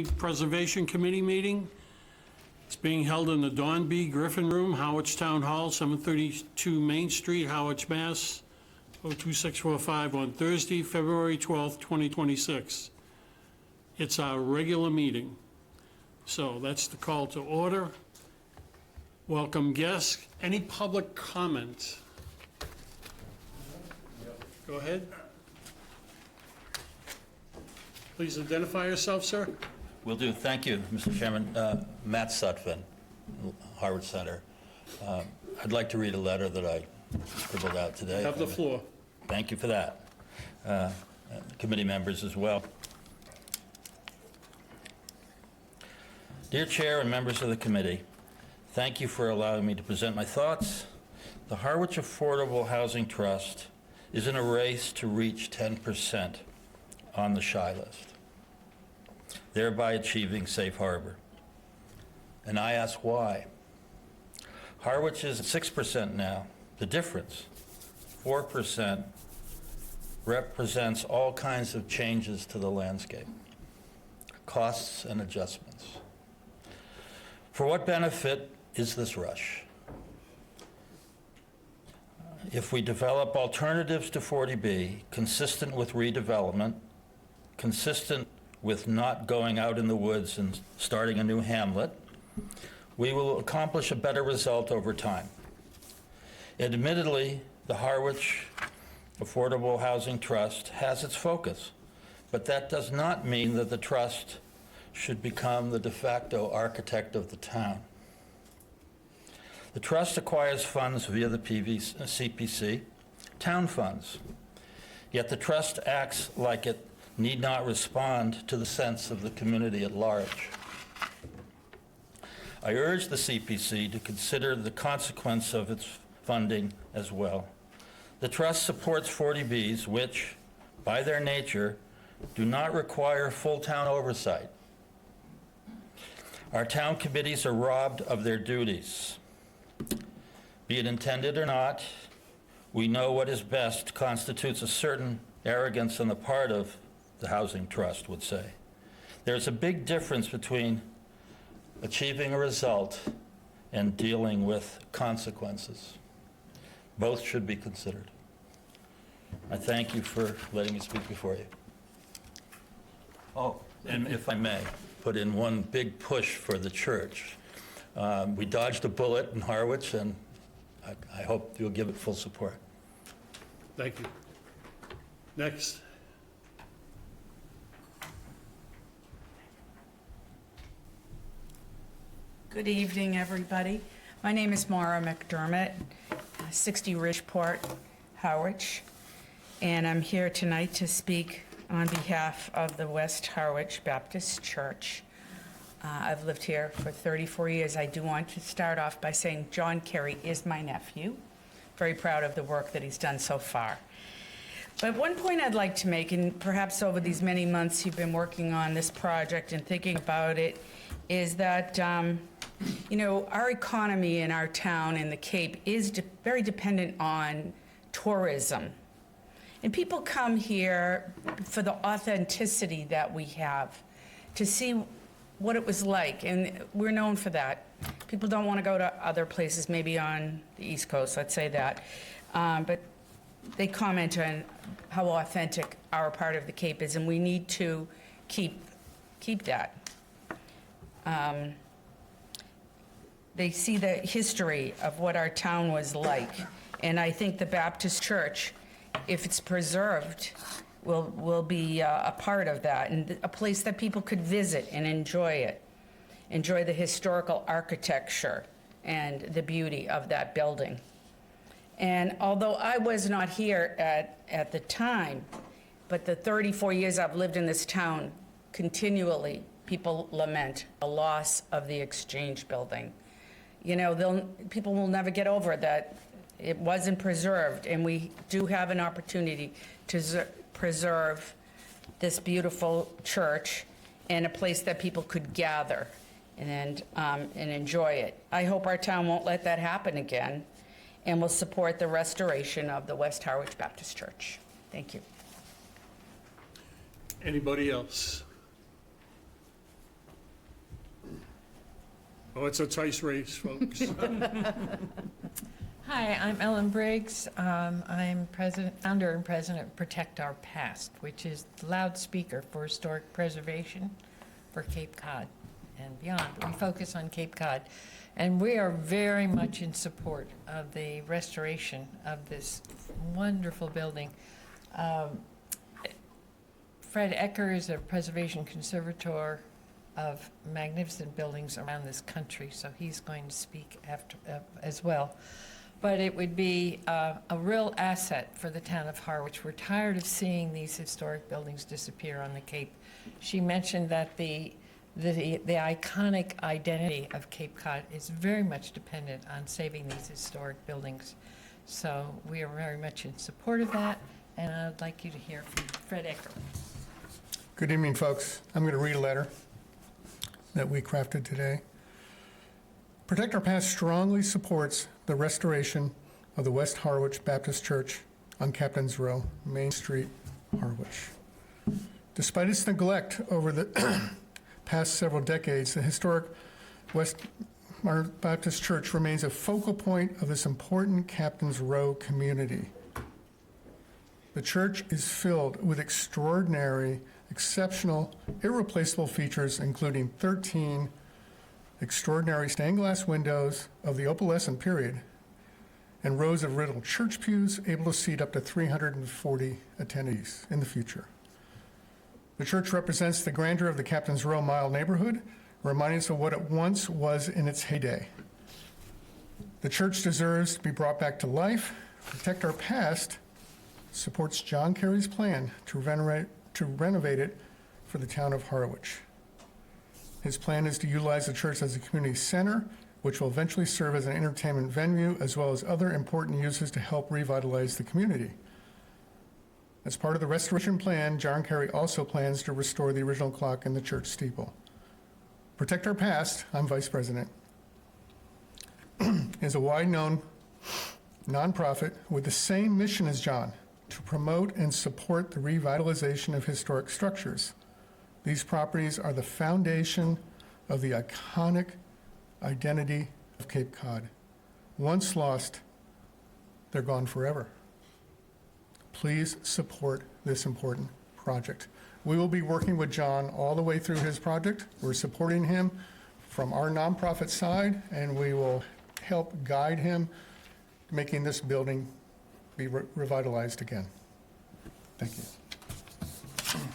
Preservation Committee meeting. It's being held in the Don B. Griffin Room, Harwich Town Hall, 732 Main Street, Harwich, Mass. 02645 on Thursday, February 12th, 2026. It's our regular meeting. So that's the call to order. Welcome guests. Any public comment? Go ahead. Please identify yourself, sir. Will do. Thank you, Mr. Chairman. Matt Sutphin, Harwich Center. I'd like to read a letter that I scribbled out today. Have the floor. Thank you for that. Committee members as well. Dear Chair and members of the committee, thank you for allowing me to present my thoughts. The Harwich Affordable Housing Trust is in a race to reach 10% on the shy list, thereby achieving safe harbor. And I ask why. Harwich is at 6% now. The difference, 4%, represents all kinds of changes to the landscape, costs and adjustments. For what benefit is this rush? If we develop alternatives to 40B, consistent with redevelopment, consistent with not going out in the woods and starting a new hamlet, we will accomplish a better result over time. Admittedly, the Harwich Affordable Housing Trust has its focus, but that does not mean that the trust should become the de facto architect of the town. The trust acquires funds via the CPC, town funds, yet the trust acts like it need not respond to the sense of the community at large. I urge the CPC to consider the consequence of its funding as well. The trust supports 40Bs, which, by their nature, do not require full town oversight. Our town committees are robbed of their duties. Be it intended or not, we know what is best constitutes a certain arrogance on the part of the Housing Trust would say. There's a big difference between achieving a result and dealing with consequences. Both should be considered. I thank you for letting me speak before you. Oh, and if I may, put in one big push for the church. We dodged a bullet in Harwich, and I hope you'll give it full support. Thank you. Next. Good evening, everybody. My name is Maura McDermott, 60 Ridgeport, Harwich, and I'm here tonight to speak on behalf of the West Harwich Baptist Church. I've lived here for 34 years. I do want to start off by saying John Kerry is my nephew. Very proud of the work that he's done so far. But one point I'd like to make, and perhaps over these many months you've been working on this project and thinking about it, is that you know, our economy in our town in the Cape is very dependent on tourism. And people come here for the authenticity that we have, to see what it was like, and we're known for that. People don't want to go to other places, maybe on the East Coast, let's say that, but they comment on how authentic our part of the Cape is, and we need to keep that. They see the history of what our town was like. And I think the Baptist Church, if it's preserved, will be a part of that, and a place that people could visit and enjoy it. Enjoy the historical architecture and the beauty of that building. And although I was not here at the time, but the 34 years I've lived in this town, continually people lament the loss of the Exchange building. You know, people will never get over that it wasn't preserved, and we do have an opportunity to preserve this beautiful church and a place that people could gather and enjoy it. I hope our town won't let that happen again, and will support the restoration of the West Harwich Baptist Church. Thank you. Anybody else? Oh, it's a tight race, folks. Hi, I'm Ellen Briggs. I'm founder and president of Protect Our Past, which is the loudspeaker for historic preservation for Cape Cod and beyond. We focus on Cape Cod, and we are very much in support of the restoration of this wonderful building. Fred Ecker is a preservation conservator of magnificent buildings around this country, so he's going to speak after as well. But it would be a real asset for the town of Harwich. We're tired of seeing these historic buildings disappear on the Cape. She mentioned that the iconic identity of Cape Cod is very much dependent on saving these historic buildings. So we are very much in support of that, and I'd like you to hear from Fred Ecker. Good evening, folks. I'm going to read a letter that we crafted today. Protect Our Past strongly supports the restoration of the West Harwich Baptist Church on Captain's Row, Main Street, Harwich. Despite its neglect over the past several decades, the historic West Baptist Church remains a focal point of this important Captain's Row community. The church is filled with extraordinary, exceptional, irreplaceable features, including 13 extraordinary stained glass windows of the opalescent period and rows of riddled church pews able to seat up to 340 attendees in the future. The church represents the grandeur of the Captain's Row Mile neighborhood, reminding us of what it once was in its heyday. The church deserves to be brought back to life. Protect Our Past supports John Kerry's plan to renovate it for the town of Harwich. His plan is to utilize the church as a community center, which will eventually serve as an entertainment venue, as well as other important uses to help revitalize the community. As part of the restoration plan, John Kerry also plans to restore the original clock in the church steeple. Protect Our Past, I'm vice president, is a wide-known nonprofit with the same mission as John, to promote and support the revitalization of historic structures. These properties are the foundation of the iconic identity of Cape Cod. Once lost, they're gone forever. Please support this important project. We will be working with John all the way through his project. We're supporting him from our nonprofit side, and we will help guide him making this building be revitalized again. Thank you.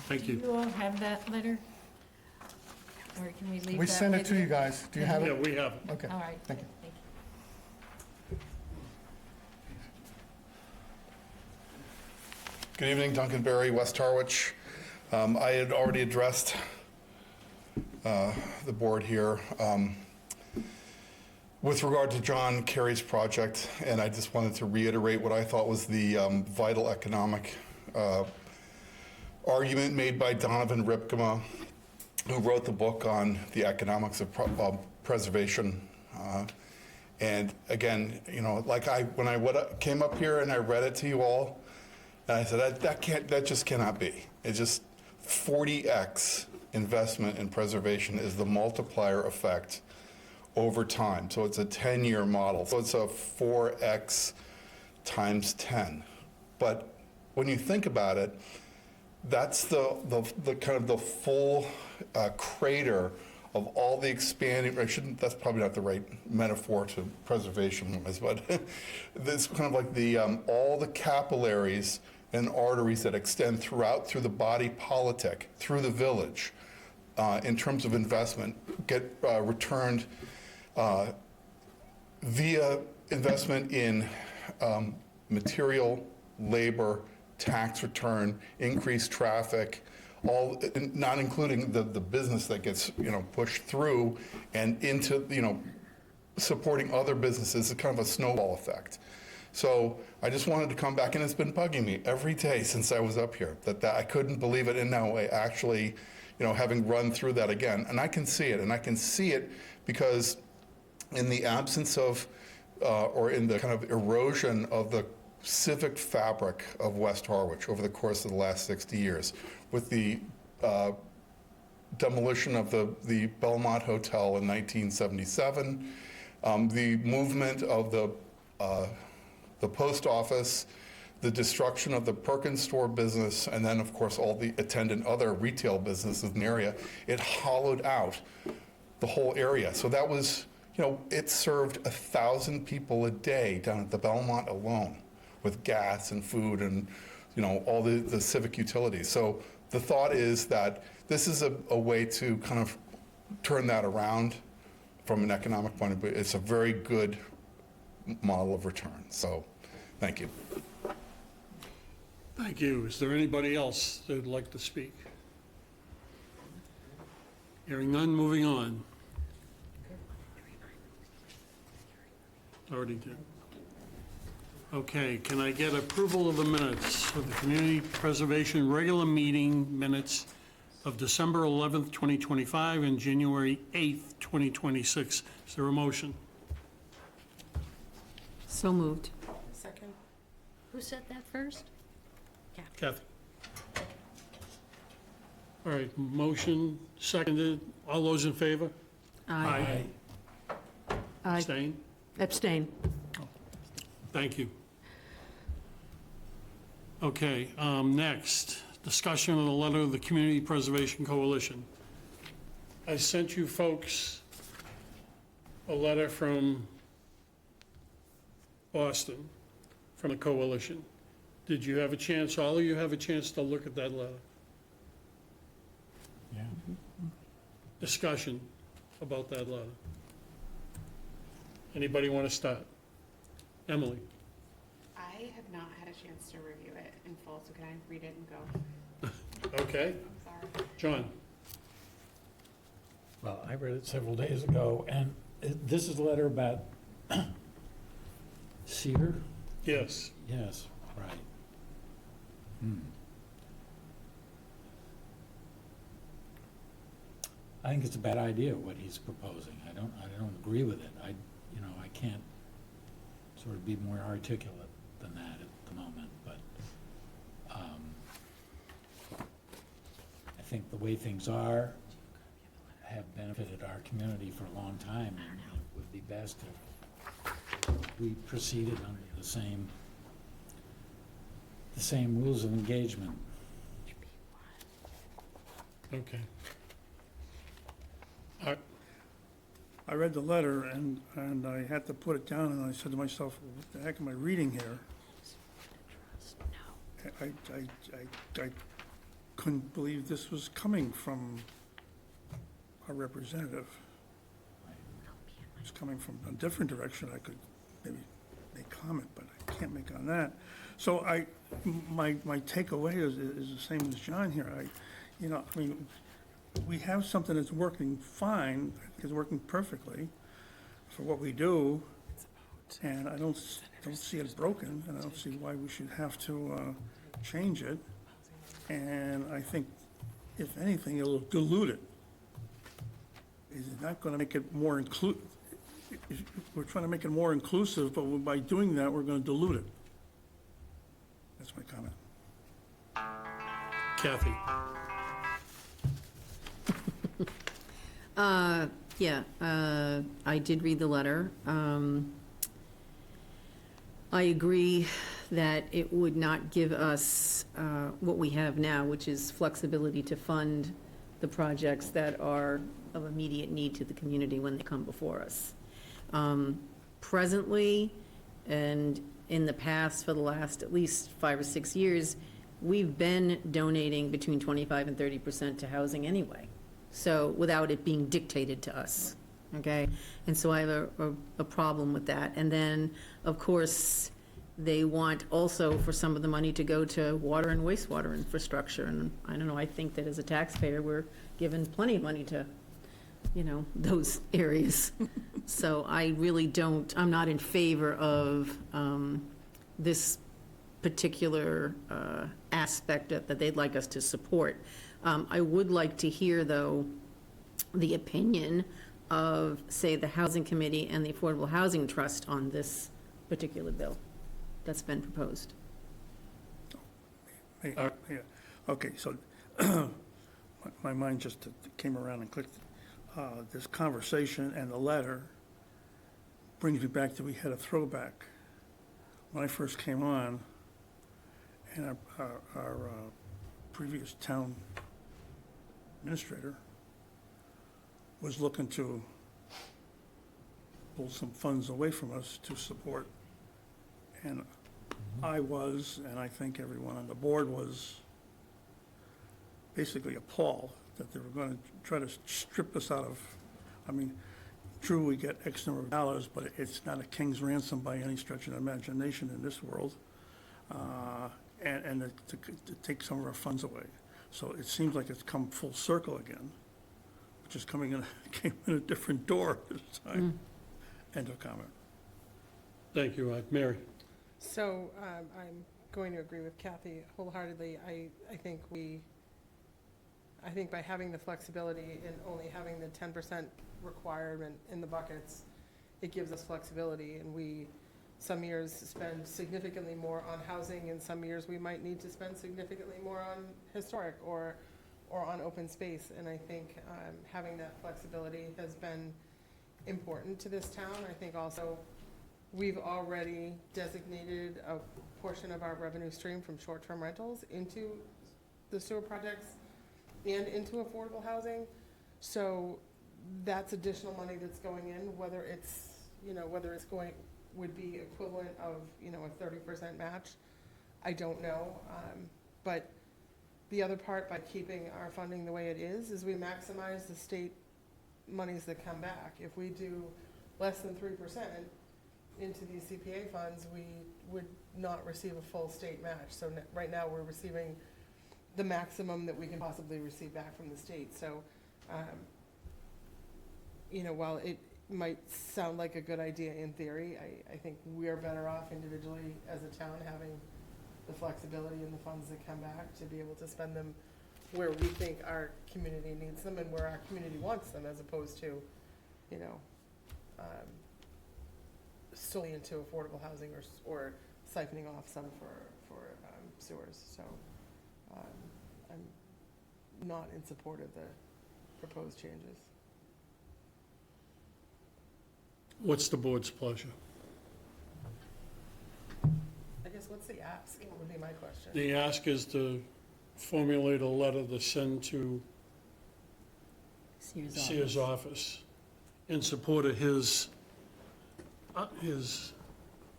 Thank you. You all have that letter? Or can we leave that? We sent it with to you guys. Do you have Yeah, it? we have. Okay. All right. Thank you. Good evening, Duncan Berry, West Harwich. I had already addressed the board here with regard to John Kerry's project, and I just wanted to reiterate what I thought was the vital economic argument made by Donovan Ripkema, who wrote the book on the economics of preservation. And again, you know, like when I came up here and I read it to you all, and I said, that just cannot be. It's just 40x investment in preservation is the multiplier effect over time. So it's a 10-year model. So it's a 4x times 10. But when you think about it, that's the kind of the full crater of all the expanding, that's probably not the right metaphor to preservation, but this kind of like the all the capillaries and arteries that extend through the body politic, through the village, in terms of investment, get returned via investment in material, labor, tax return, increased traffic, all not including the business that gets pushed through and into supporting other businesses. It's kind of a snowball effect. So I just wanted to come back, and it's been bugging me every day since I was up here that I couldn't believe it, and now I actually having run through that again, and I can see it, because in the absence of or in the kind of erosion of the civic fabric of West Harwich over the course of the last 60 years, with the demolition of the Belmont Hotel in 1977, the movement of the post office, the destruction of the Perkins store business, and then, of course, all the attendant other retail businesses in the area. It hollowed out the whole area. So that was, it served 1,000 people a day down at the Belmont alone with gas and food and, all the civic utilities. So the thought is that this is a way to kind of turn that around from an economic point of view. It's a very good model of return. So thank you. Thank you. Is there anybody else that would like to speak? Hearing none, moving on. Already did. Okay, can I get approval of the minutes of the Community Preservation regular meeting minutes of December 11th, 2025 and January 8th, 2026? Is there a motion? So moved. Second. Who said that first? Kathy? All right, motion seconded. All those in favor? Aye. Abstain? Abstain. Thank you. Okay, next, discussion of the letter of the Community Preservation Coalition. I sent you folks a letter from Boston, from the coalition. Did you have a chance, all of you have a chance to look at that letter? Yeah. Discussion about that letter. Anybody want to start? Emily? I have not had a chance to review it in full, so can I read it and go? Okay. Sorry. John? Well, I read it several days ago, and this is a letter about cedar? Yes. Yes, right. I think it's a bad idea what he's proposing. I don't agree with it. I can't sort of be more articulate than that at the moment, but I think the way things are have benefited our community for a long time, and it would be best if we proceeded under the same rules of engagement. Okay. I read the letter and I had to put it down and I said to myself, what the heck am I reading here? I couldn't believe this was coming from a representative. It's coming from a different direction. I could maybe make comment, but I can't make on that. So my takeaway is the same as John here. We have something that's working fine, it's working perfectly for what we do, and I don't see it broken, and I don't see why we should have to change it. And I think, if anything, it'll dilute it. It's not going to make it more inclusive. We're trying to make it more inclusive, but by doing that, we're going to dilute it. That's my comment. Kathy? I did read the letter. I agree that it would not give us what we have now, which is flexibility to fund the projects that are of immediate need to the community when they come before us. Presently, and in the past for the last at least 5 or 6 years, we've been donating between 25 and 30% to housing anyway. So without it being dictated to us, okay? And so I have a problem with that. And then, of course, they want also for some of the money to go to water and wastewater infrastructure. And I don't know, I think that as a taxpayer, we're given plenty of money to, those areas. So I really I'm not in favor of this particular aspect that they'd like us to support. I would like to hear, though, the opinion of, say, the Housing Committee and the Affordable Housing Trust on this particular bill that's been proposed. Yeah. Okay, so my mind just came around and clicked. This conversation and the letter brings me back to, we had a throwback. When I first came on, and our previous town administrator was looking to pull some funds away from us to support. And I was, and I think everyone on the board was, basically appalled that they were going to try to strip us out of, I mean, true, we get X number of dollars, but it's not a king's ransom by any stretch of the imagination in this world, and to take some of our funds away. So it seems like it's come full circle again, which is came in a different door this time. End of comment. Thank you, Mary. So I'm going to agree with Kathy wholeheartedly. I think by having the flexibility and only having the 10% requirement in the buckets, it gives us flexibility. And we, some years, spend significantly more on housing, and some years we might need to spend significantly more on historic or on open space. And I think having that flexibility has been important to this town. I think also we've already designated a portion of our revenue stream from short-term rentals into the sewer projects and into affordable housing. So that's additional money that's going in, whether it's would be equivalent of, a 30% match. I don't know. But the other part, by keeping our funding the way it is we maximize the state monies that come back. If we do less than 3% into these CPA funds, we would not receive a full state match. So right now we're receiving the maximum that we can possibly receive back from the state. So, while it might sound like a good idea in theory, I think we're better off individually as a town having the flexibility and the funds that come back to be able to spend them where we think our community needs them and where our community wants them, as opposed to, solely into affordable housing or siphoning off some for sewers. So I'm not in support of the proposed changes. What's the board's pleasure? I guess what's the ask would be my question. The ask is to formulate a letter to send to Sears' office in support of his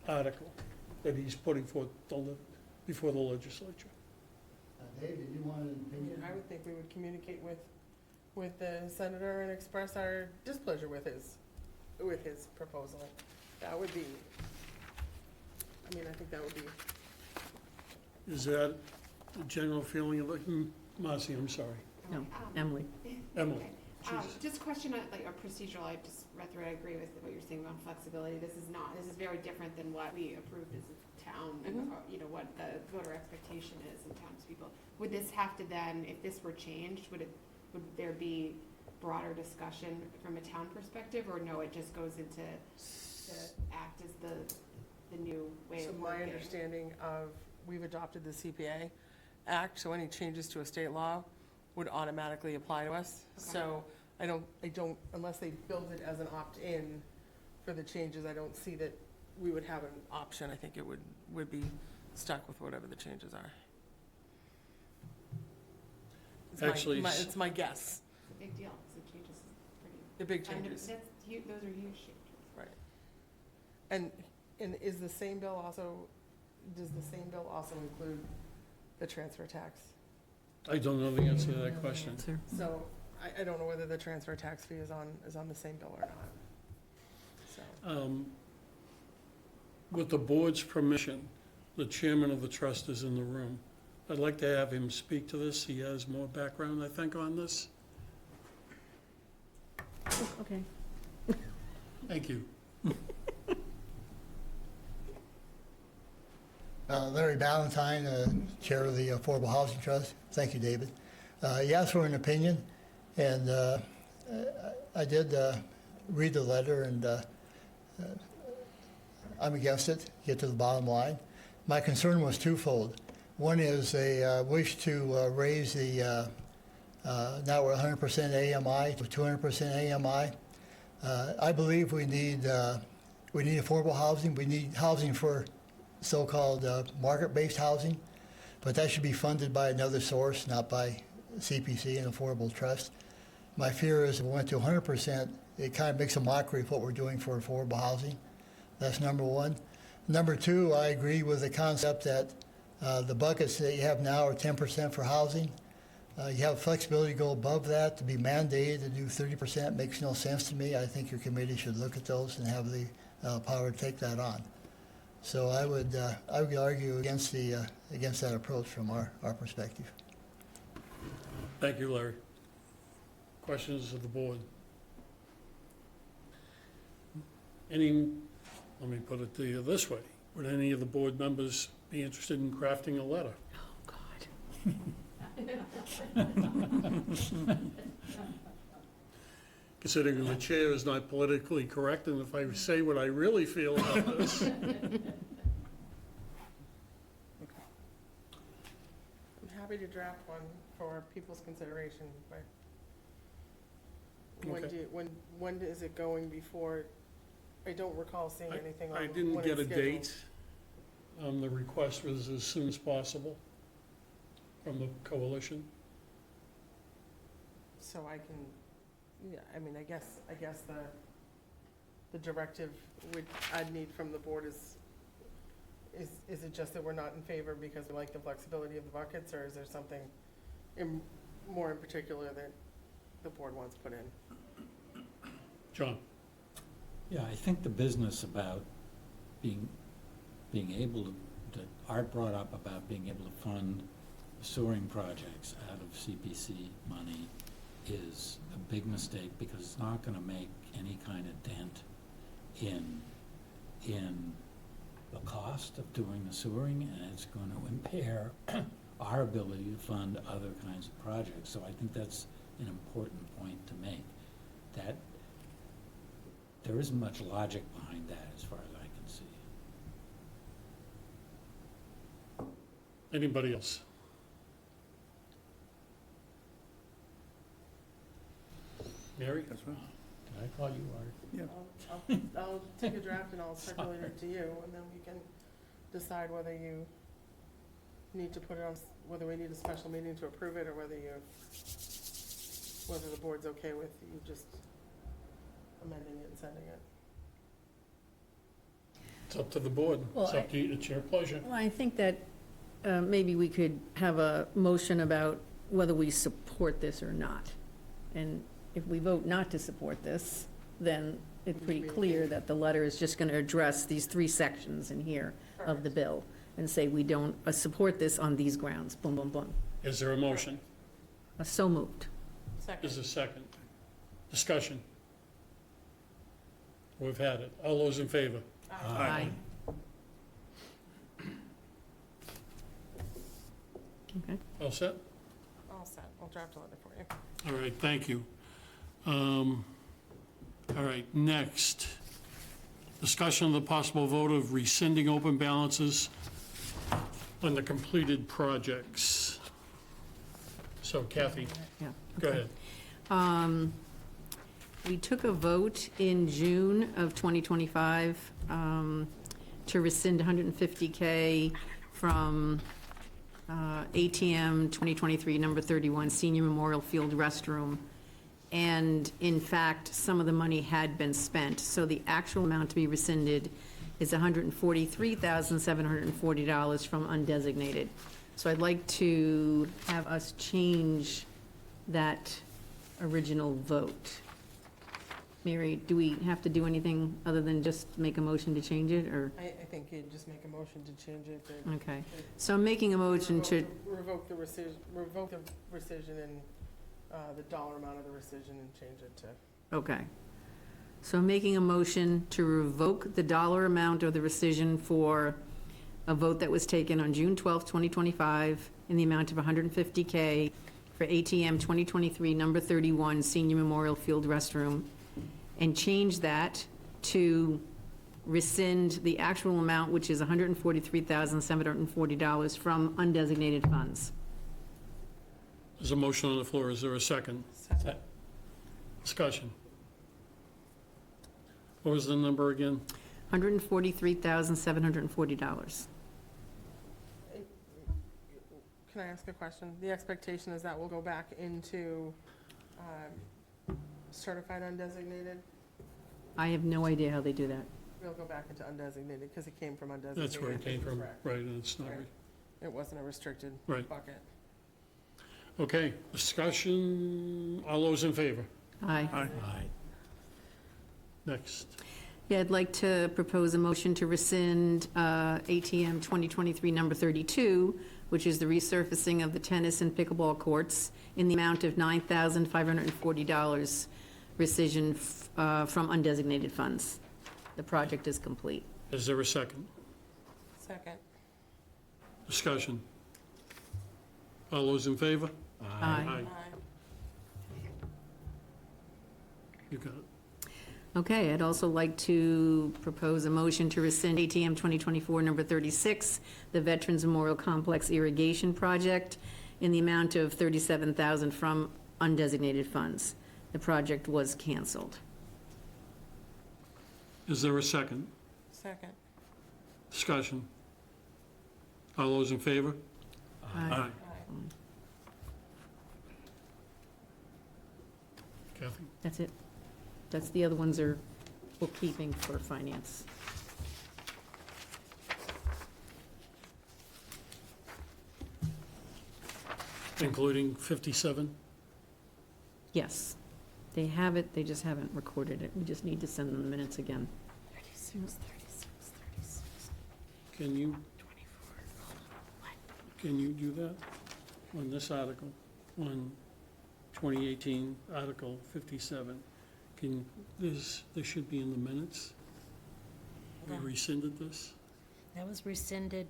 article that he's putting forth before the legislature. Dave, did you want an opinion? I would think we would communicate with the senator and express our displeasure with his proposal. That would be, I think that would be. Is that the general feeling of Marcy, I'm sorry. No, Emily. Emily. Just a question, like a procedural, I just read through it, I agree with what you're saying about flexibility. This is very different than what we approved as a town and, what the voter expectation is in townspeople. Would this have to then, if this were changed, would there be broader discussion from a town perspective, or no, it just goes into the act as the new way of working? So my understanding of, we've adopted the CPA Act, so any changes to a state law would automatically apply to us. Okay. So I don't, unless they build it as an opt-in for the changes, I don't see that we would have an option. I think it would be stuck with whatever the changes are. It's my guess. It's a big deal, because the changes is pretty. The big changes. Those are huge changes. Right. And is the same bill also, does the same bill also include the transfer tax? I don't know the answer to that question. So I don't know whether the transfer tax fee is on the same bill or not. So. With the board's permission, the chairman of the trust is in the room. I'd like to have him speak to this. He has more background, I think, on this. Okay. Thank you. Larry Ballantyne, Chair of the Affordable Housing Trust. Thank you, David. You asked for an opinion, and I did read the letter, and I'm against it, get to the bottom line. My concern was twofold. One is they wish to raise the Now we're 100% AMI to 200% AMI. I believe we need affordable housing. We need housing for so-called market-based housing, but that should be funded by another source, not by CPC and Affordable Trust. My fear is if we went to 100%, it kind of makes a mockery of what we're doing for affordable housing. That's number one. Number two, I agree with the concept that the buckets that you have now are 10% for housing. You have flexibility to go above that. To be mandated to do 30% makes no sense to me. I think your committee should look at those and have the power to take that on. So I would argue against that approach from our perspective. Thank you, Larry. Questions of the board? Let me put it to you this way. Would any of the board members be interested in crafting a letter? Oh, God. Considering the chair is not politically correct, and if I say what I really feel about this, I'm happy to draft one for people's consideration, but Okay. when is it going before? I don't recall seeing anything on I when didn't it's get a scheduled. date. The request was as soon as possible from the coalition. So I can, yeah, I mean, I guess the directive I'd need from the board is it just that we're not in favor because we like the flexibility of the buckets, or is there something more in particular that the board wants put in? John? Yeah, I think the business about being able to, that Art brought up about being able to fund sewering projects out of CPC money is a big mistake because it's not going to make any kind of dent in the cost of doing the sewering, and it's going to impair our ability to fund other kinds of projects. So I think that's an important point to make, that there isn't much logic behind that as far as I can see. Anybody else? Mary? That's right. Did I call you Art? Yeah. I'll take a draft and I'll circulate it to you, and then we can decide whether you need to put it on, whether we need a special meeting to approve it, or whether the board's okay with you just amending it and sending it. It's up to the board. Well, It's up to you, it's your pleasure. Well, I think that maybe we could have a motion about whether we support this or not. And if we vote not to support this, then it's pretty clear that the letter is just going to address these three sections in here of the bill and say we don't support this on these grounds, boom, boom, boom. Is there a motion? So moved. Second. Is there a second? Discussion? We've had it. All those in favor? Aye. Okay. All set? All set. I'll draft a letter for you. All right, thank you. All right, next. Discussion of the possible vote of rescinding open balances on the completed projects. So Kathy, Yeah. go okay. ahead. We took a vote in June of 2025 to rescind 150K from ATM 2023, number 31, Senior Memorial Field Restroom. And in fact, some of the money had been spent. So the actual amount to be rescinded is $143,740 from undesignated. So I'd like to have us change that original vote. Mary, do we have to do anything other than just make a motion to change it, or? I think you'd just make a motion to change it. Okay, so I'm making a motion to, Revoke the rescission and the dollar amount of the rescission and change it to. okay. So I'm making a motion to revoke the dollar amount of the rescission for a vote that was taken on June 12th, 2025, in the amount of $150K for ATM 2023, number 31, Senior Memorial Field Restroom, and change that to rescind the actual amount, which is $143,740 from undesignated funds. There's a motion on the floor. Is there a second? Second. Discussion. What was the number again? $143,740. Can I ask a question? The expectation is that we'll go back into certified undesignated? I have no idea how they do that. We'll go back into undesignated because it came from undesignated. That's where it came from, Correct. right, and it's not, Right. It wasn't a restricted Right. bucket. okay, discussion, all those in favor? Aye. Aye. Next. Yeah, I'd like to propose a motion to rescind ATM 2023 number 32, which is the resurfacing of the tennis and pickleball courts in the amount of $9,540 rescission from undesignated funds. The project is complete. Is there a second? Second. Discussion. All those in favor? Aye. You got it. Okay, I'd also like to propose a motion to rescind ATM 2024 number 36, the Veterans Memorial Complex Irrigation Project, in the amount of $37,000 from undesignated funds. The project was canceled. Is there a second? Second. Discussion. All those in favor? Aye. Kathy? That's it. That's, the other ones are bookkeeping for finance. Including 57? Yes, they have it, they just haven't recorded it. We just need to send them the minutes again. 36. Can you? Can you do that on this article, on 2018, Article 57? This should be in the minutes? We Yeah. rescinded this? That was rescinded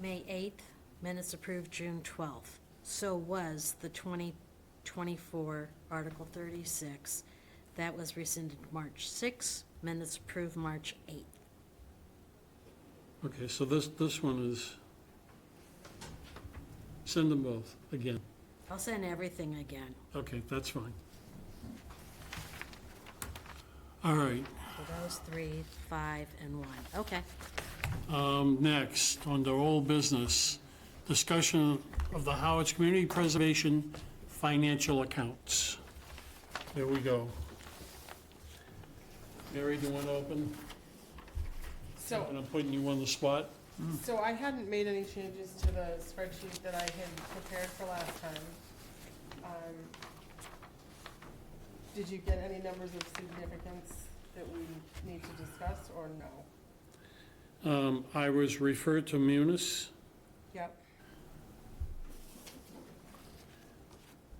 May 8th, minutes approved June 12th. So was the 2024 Article 36. That was rescinded March 6th, minutes approved March 8th. Okay, so this one is, send them both again. I'll send everything again. Okay, that's fine. All right, So those 3, 5, and 1. Okay. next, under old business, discussion of the Harwich Community Preservation financial accounts. There we go. Mary, do you want to open? So, And I'm putting you on the spot. so I hadn't made any changes to the spreadsheet that I had prepared for last time. Did you get any numbers of significance that we need to discuss, or no? I was referred to Munis, Yep.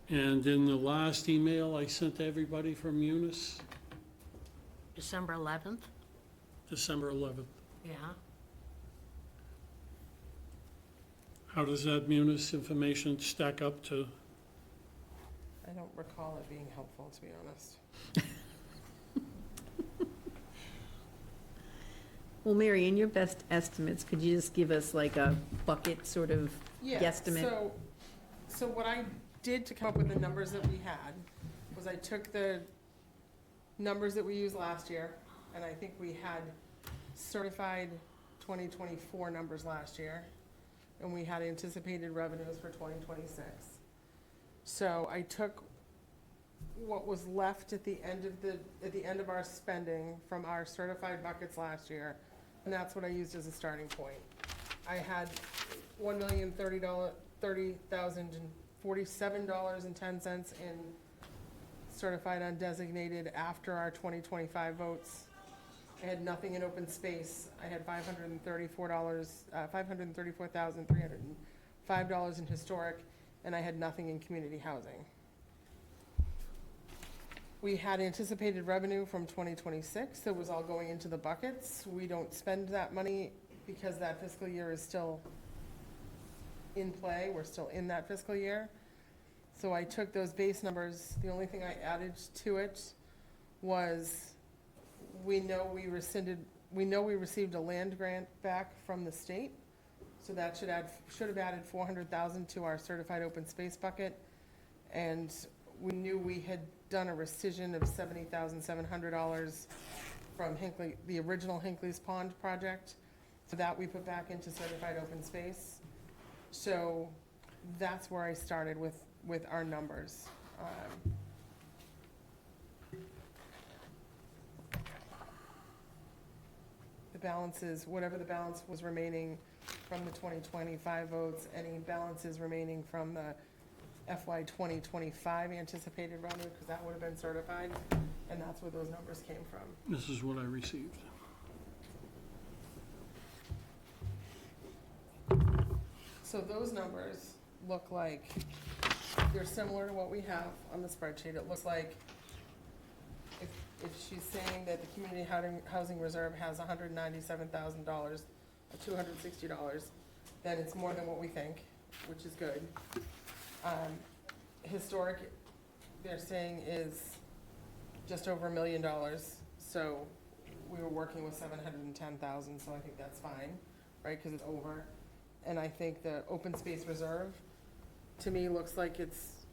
and in the last email I sent to everybody from Munis, December 11th? December 11th. Yeah. How does that Munis information stack up to? I don't recall it being helpful, to be honest. Well, Mary, in your best estimates, could you just give us like a bucket sort of guesstimate? So what I did to come up with the numbers that we had was I took the numbers that we used last year, and I think we had certified 2024 numbers last year, and we had anticipated revenues for 2026. So I took what was left at the end of our spending from our certified buckets last year, and that's what I used as a starting point. I had $1,030,047.10 in certified undesignated after our 2025 votes. I had nothing in open space. I had $534,305 in historic, and I had nothing in community housing. We had anticipated revenue from 2026 that was all going into the buckets. We don't spend that money because that fiscal year is still in play. We're still in that fiscal year. So I took those base numbers. The only thing I added to it was we know we received a land grant back from the state. So that should have added 400,000 to our certified open space bucket. And we knew we had done a rescission of $70,700 from Hinckley, the original Hinckley's Pond project. So that we put back into certified open space. So that's where I started with our numbers. The balances, whatever the balance was remaining from the 2025 votes, any balances remaining from the FY 2025 anticipated revenue, because that would have been certified, and that's where those numbers came from. This is what I received. So those numbers look like they're similar to what we have on the spreadsheet. It looks like if she's saying that the community housing reserve has $197,000, or $260, then it's more than what we think, which is good. Historic, they're saying is just over $1 million, so we were working with 710,000, so I think that's fine, right, because it's over. And I think the open space reserve, to me, looks like it's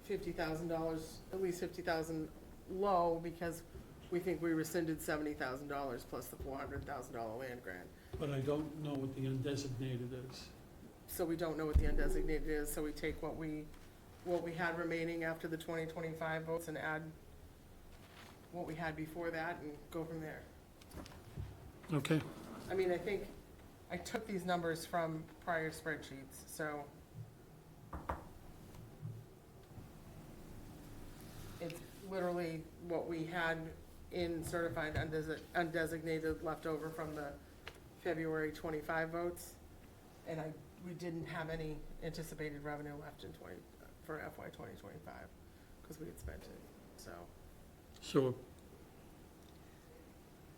$50,000, at least 50,000 low, because we think we rescinded $70,000 plus the $400,000 land grant. But I don't know what the undesignated is. So we don't know what the undesignated is, so we take what we had remaining after the 2025 votes and add what we had before that and go from there. Okay. I mean, I think I took these numbers from prior spreadsheets, so it's literally what we had in certified undesignated left over from the February 25 votes, and we didn't have any anticipated revenue left for FY 2025, because we had spent it, so.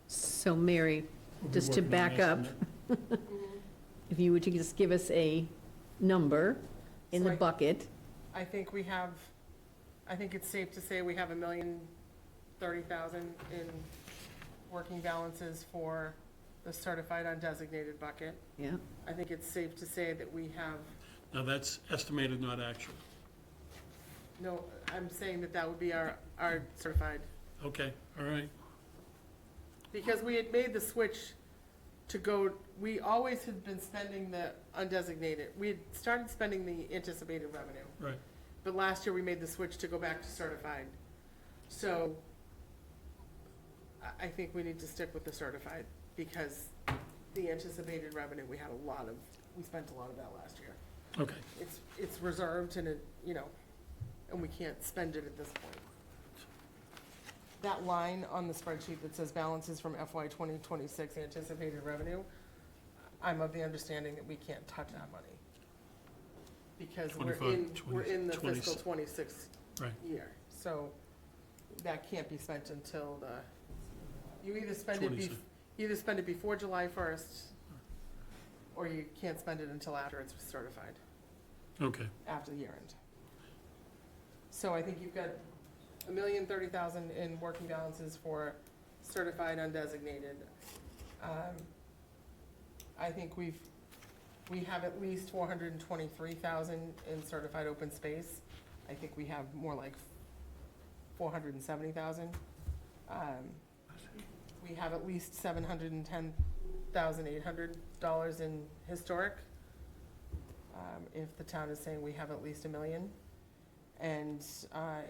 So Mary, we'll be just to working on back an up, estimate. if you were to just give us a number in So the bucket, I think it's safe to say we have $1,030,000 in working balances for the certified undesignated bucket. yeah, I think it's safe to say that we have, Now, that's estimated, not actual. no, I'm saying that would be our certified. Okay, all right. Because we had made the switch to go, we always had been spending the undesignated. We had started spending the anticipated revenue. Right. But last year, we made the switch to go back to certified. So I think we need to stick with the certified, because the anticipated revenue, we spent a lot of that last year. Okay. It's reserved and and we can't spend it at this point. That line on the spreadsheet that says balances from FY 2026 anticipated revenue, I'm of the understanding that we can't touch that money. Because we're in the fiscal 26 Right. year. So that can't be spent until you either spend it before July 1st, or you can't spend it until after it's certified, Okay. after the year end. So I think you've got $1,030,000 in working balances for certified undesignated. I think we have at least 423,000 in certified open space. I think we have more like 470,000. We have at least $710,800 in historic. If the town is saying we have at least $1 million. And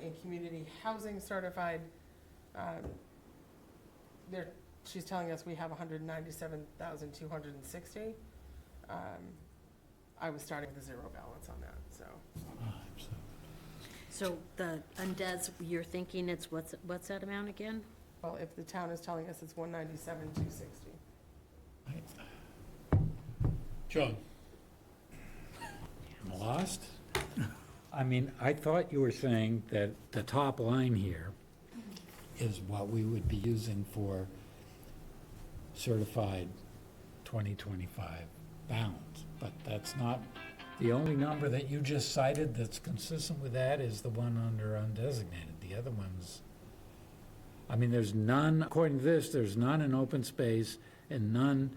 in community housing certified, she's telling us we have 197,260. I was starting with a zero balance on that, so. So the you're thinking it's, what's that amount again? Well, if the town is telling us it's 197,260. John? I'm lost? I mean, I thought you were saying that the top line here is what we would be using for certified 2025 balance, but that's not, the only number that you just cited that's consistent with that is the one under undesignated. The other ones, I mean, there's none, according to this, there's none in open space and none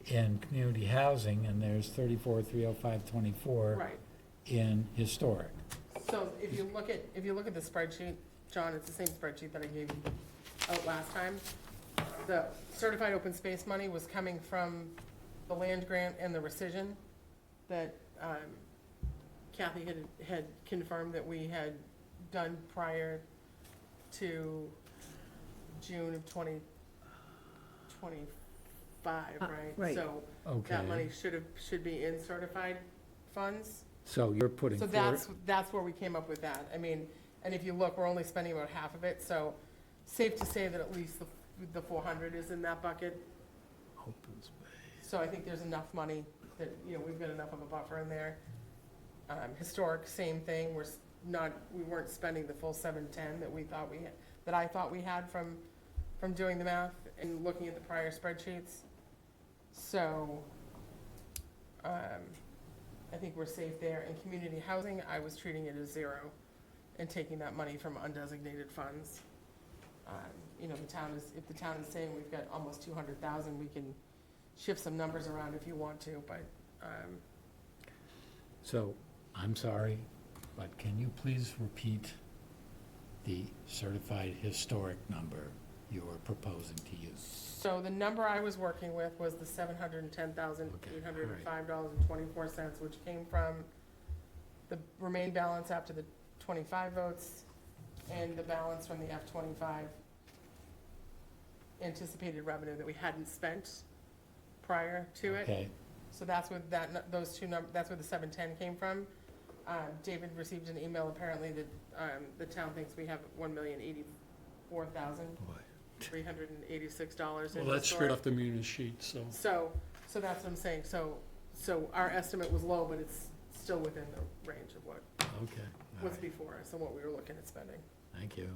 in community housing, and there's 34,305.24 Right. in historic. So if you look at the spreadsheet, John, it's the same spreadsheet that I gave you out last time. The certified open space money was coming from the land grant and the rescission that Kathy had confirmed that we had done prior to June of 2025, right? right. So Okay. that money should be in certified funds. So you're putting So forward, that's where we came up with that. I mean, and if you look, we're only spending about half of it, so safe to say that at least the 400 is in that bucket. open space. So I think there's enough money that, you know, we've got enough of a buffer in there. Historic, same thing, we weren't spending the full 710 that I thought we had from doing the math and looking at the prior spreadsheets. So, I think we're safe there. In community housing, I was treating it as zero and taking that money from undesignated funds. You know, if the town is saying we've got almost 200,000, we can shift some numbers around if you want to, but, So, I'm sorry, but can you please repeat the certified historic number you're proposing to use? so the number I was working with was the $710,805.24, which came from the remained balance after the 25 votes and the balance from the F-25 anticipated revenue that we hadn't spent prior to it. Okay, So that's where that's where the 710 came from. David received an email apparently that the town thinks we have $1,084,386 in Well, that's straight historic. off the munis sheet, so. So that's what I'm saying. So our estimate was low, but it's still within the range of okay, all what's right, before us and what we were looking at spending. thank you.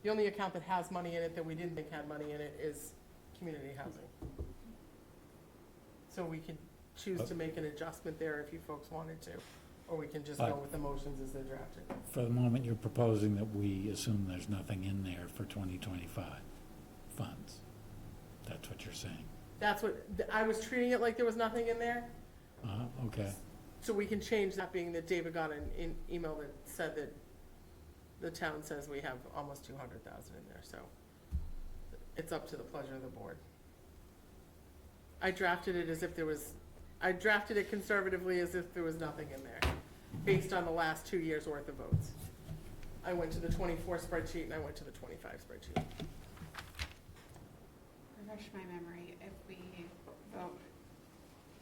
The only account that has money in it that we didn't think had money in it is community housing. So we could choose to make an adjustment there if you folks wanted to, or we can just go with the motions as they're drafted. For the moment, you're proposing that we assume there's nothing in there for 2025 funds. That's what you're saying? That's what, I was treating it like there was nothing in there, Okay, so we can change that, being that David got an email that said that the town says we have almost 200,000 in there, so it's up to the pleasure of the board. I drafted it conservatively as if there was nothing in there, based on the last 2 years' worth of votes. I went to the 24 spreadsheet and I went to the 25 spreadsheet. Refresh my memory,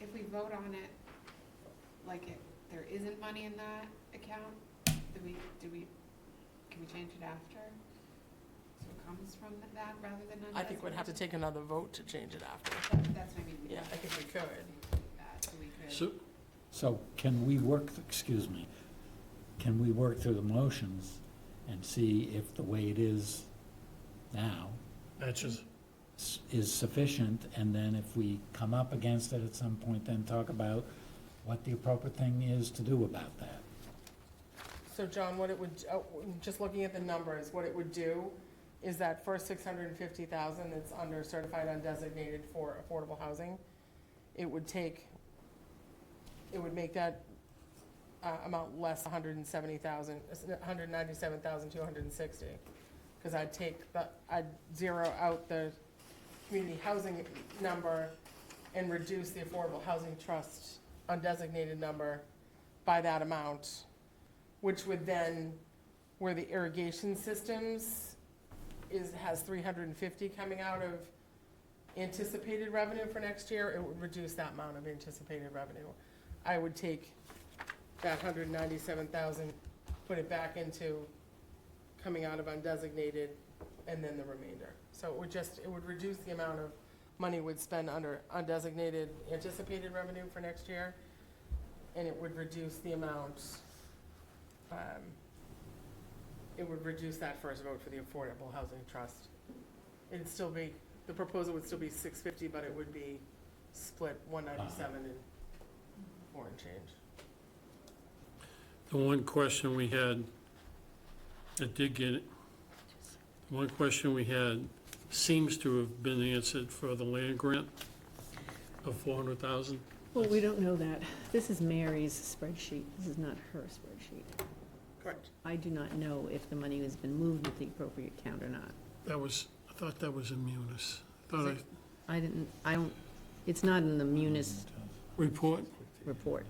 if we vote on it, like there isn't money in that account, can we change it after? So it comes from that rather than undesignated? I think we'd have to take another vote to change it after. That's what I mean. Yeah, I think we could. So we could. so can we work, can we work through the motions and see if the way it is now Matches. is sufficient, and then if we come up against it at some point, then talk about what the appropriate thing is to do about that? So John, what it would, just looking at the numbers, what it would do is that first 650,000 that's under certified undesignated for affordable housing, it would make that amount less 197,260. Because I'd zero out the community housing number and reduce the affordable housing trust undesignated number by that amount, which would then, where the irrigation systems has 350 coming out of anticipated revenue for next year, it would reduce that amount of anticipated revenue. I would take that 197,000, put it back into coming out of undesignated, and then the remainder. So it would reduce the amount of money we'd spend under undesignated anticipated revenue for next year, and it would reduce the amount, it would reduce that first vote for the Affordable Housing Trust. It'd still be, the proposal would still be 650, but it would be split 197 and 4 and change. The one question we had, that did get it, one question we had seems to have been answered for the land grant of 400,000. Well, we don't know that. This is Mary's spreadsheet. This is not her spreadsheet. Correct. I do not know if the money has been moved with the appropriate count or not. I thought that was in Munis. Thought I, I don't, it's not in the Munis report? report.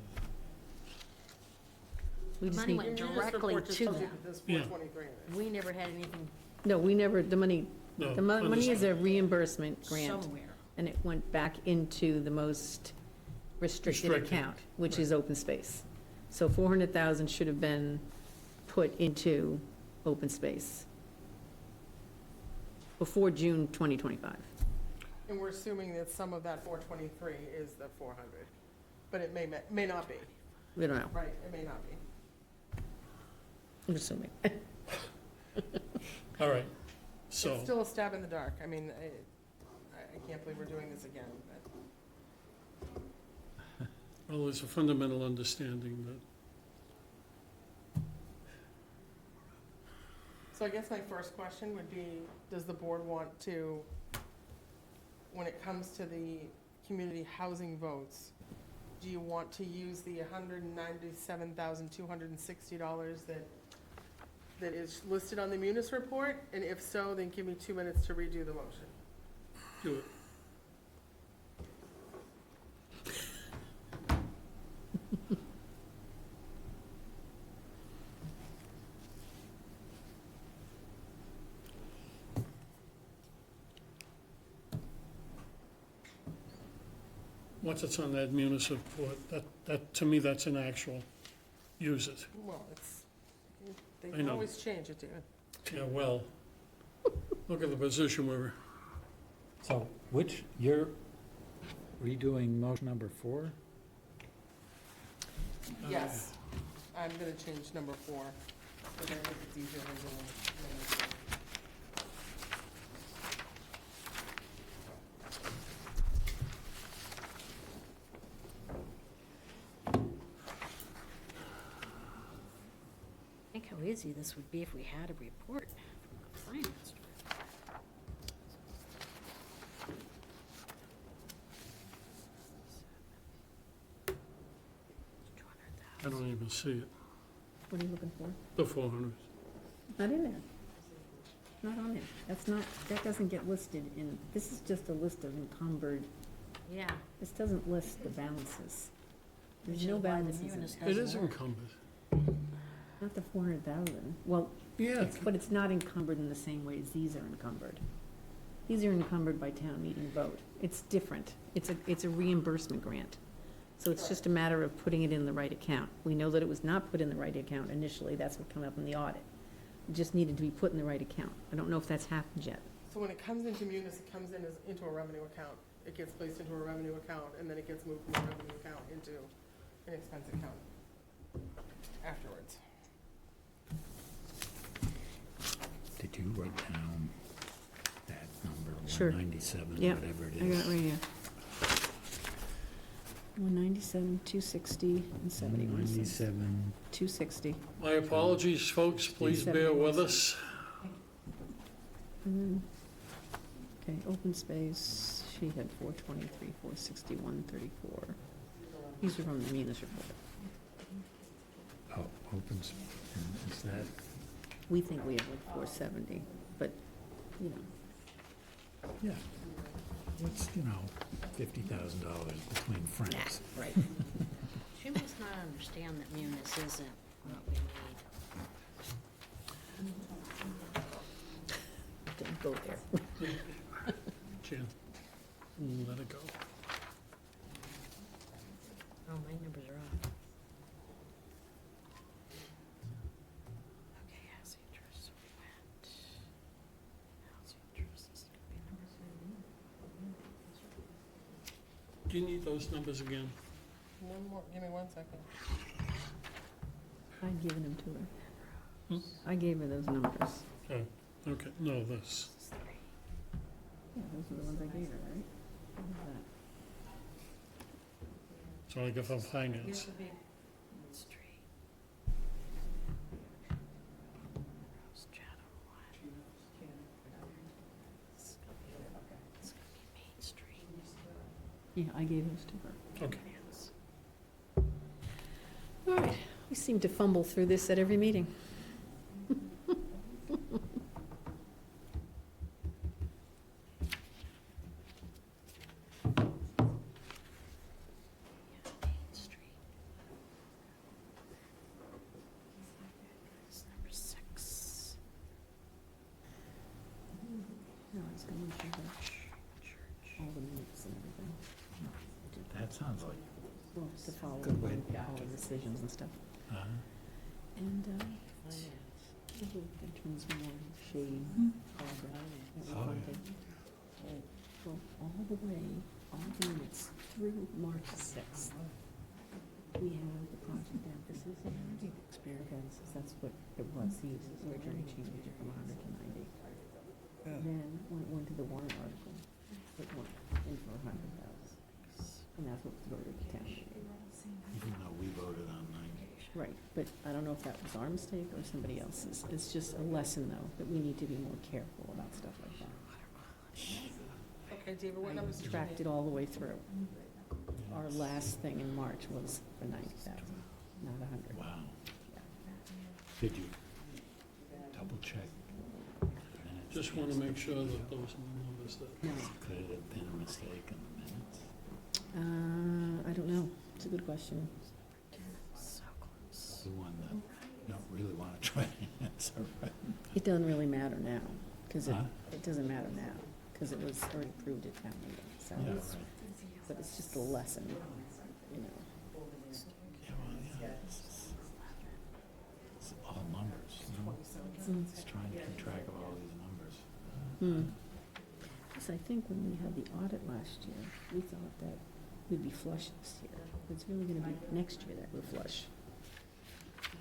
We just Money need, went Your munis directly report just to tells you them. that there's Yeah. 423 in it. We never had anything no, we never, the money, No, the money is understood. a reimbursement grant. somewhere. And it went back into the most restricted Restricted, account, which is open space. So 400,000 should have been put into open space before June 2025. And we're assuming that some of that 423 is the 400, but it may not be, We don't know, right? It may not be. I'm assuming. All right, so, It's still a stab in the dark. I mean, I can't believe we're doing this again, but well, there's a fundamental understanding that so I guess my first question would be, does the board want to, when it comes to the community housing votes, do you want to use the $197,260 that is listed on the Munis report? And if so, then give me 2 minutes to redo the motion. do it. Once it's on that Munis report, that, to me, that's an actual, use it. Well, they I can know. always change it, David. Yeah, well, look at the position we're, So you're redoing motion number 4? Yes, I'm gonna change number 4, because I think it's easier than doing number 3. Think how easy this would be if we had a report from the finance director. I don't even see it, What are you looking for? the 400. Not in there. Not on there. That's not, that doesn't get listed in, this is just a list of encumbered, Yeah. this doesn't list the balances. There's which no is why the balances in Munis there. It doesn't is work. encumbered. Not the 400,000. Well, Yeah, but it's not encumbered in the same way as these are encumbered. These are encumbered by town meeting vote. It's different. It's a reimbursement grant. So it's just a matter of putting it in the right account. We know that it was not put in the right account initially. That's what came up in the audit. It just needed to be put in the right account. I don't know if that's happened yet. So when it comes into Munis, it comes in into a revenue account. It gets placed into a revenue account, and then it gets moved from a revenue account into an expense account afterwards. Did you write down that number, Sure. 197, Yep, whatever it I got is? it right here. 197, 260, and 71 cents. 197, 260. my apologies, folks, please bear with us. And then, okay, open space, she had 423, 461, 34. These are from the Munis report. oh, opens, is that, We think we have like 470, but, you know. yeah. What's, $50,000 between friends. Right. She must not understand that Munis isn't what we need. Don't go there. Jan, let it go. Oh, my numbers are off. Okay, housing trust, so we went. Housing trust, this is gonna be number 3. Do you need those numbers again? One more, give me 1 second. I'd given them to her. I gave her those numbers. Oh, okay, no, this. This is 3. Yeah, those are the ones I gave her, right? What was that? So I got from finance. Street. Rose Chatham, what? Yeah, I gave those to her. Okay. All right, we seem to fumble through this at every meeting. Main Street. It's number 6. No, I was going through all the minutes and everything. That sounds like, Well, to follow Good way to all the decisions and stuff. And, veterans memorial shade, all that we Oh, funded. Well, all the way, all the minutes through March 6th. We have the project emphasis and energy experience, that's what it was, he originally changed it from 100 to 90. Then, when it went to the warrant article, it went in for 100,000. And that's what was voted at town meeting. even though we voted on 90. Right, but I don't know if that was our mistake or somebody else's. It's just a lesson, though, that we need to be more careful about stuff like that. Okay, David, what numbers did you Tracked need? it all the way through. Our last thing in March was for 90,000, not 100. Wow. Did you double check? Just want to make sure that those are the numbers that, No, Could it have been a mistake in the minutes? I don't know. It's a good question. So close. The one that you don't really want to try to answer, right? It doesn't really matter now, because Huh? it doesn't matter now, because it was already approved at town meeting, so. Yeah, right. But it's just a lesson, you know. Yeah, well, yeah. It's all numbers, you know? It's trying to keep track of all these numbers. Because I think when we had the audit last year, we thought that we'd be flush this year. It's really gonna be next year that we're flush.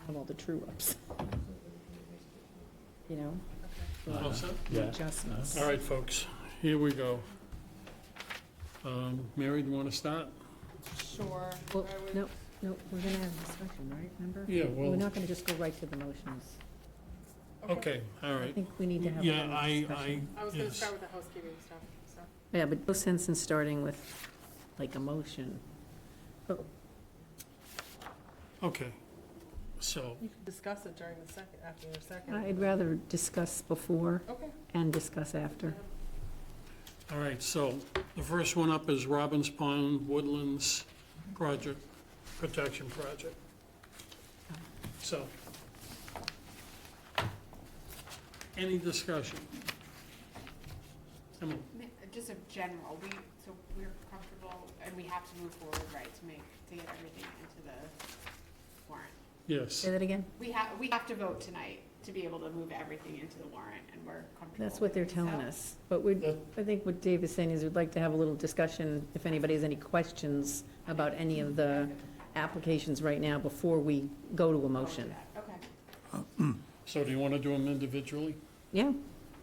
Have all the true-ups. You know? all set? Yeah. Adjustments. All right, folks, here we go. Mary, do you want to start? Sure. Well, I would- no, we're gonna have a discussion, right, remember? Yeah, We're well, not gonna just go right to the motions. okay, all I right. think we need to have a Yeah, little I, discussion. I was gonna yes. start with the housekeeping stuff, so. Yeah, but no sense in starting with, like, a motion. But Okay, so, You can discuss it during the second, after the second. I'd rather discuss before Okay. and discuss after. all right, so the first one up is Robbins Pond Woodlands Project, Protection Project. So, any discussion? Emily? Just a general, so we're comfortable, and we have to move forward, right, to get everything into the warrant. Yes. Say that again? We have to vote tonight to be able to move everything into the warrant, and we're comfortable. That's what they're doing telling so. us. But I think what Dave is saying is we'd like to have a little discussion, if anybody has any questions about any of the applications right now before we go to a motion. Okay. So do you want to do them individually? Yeah?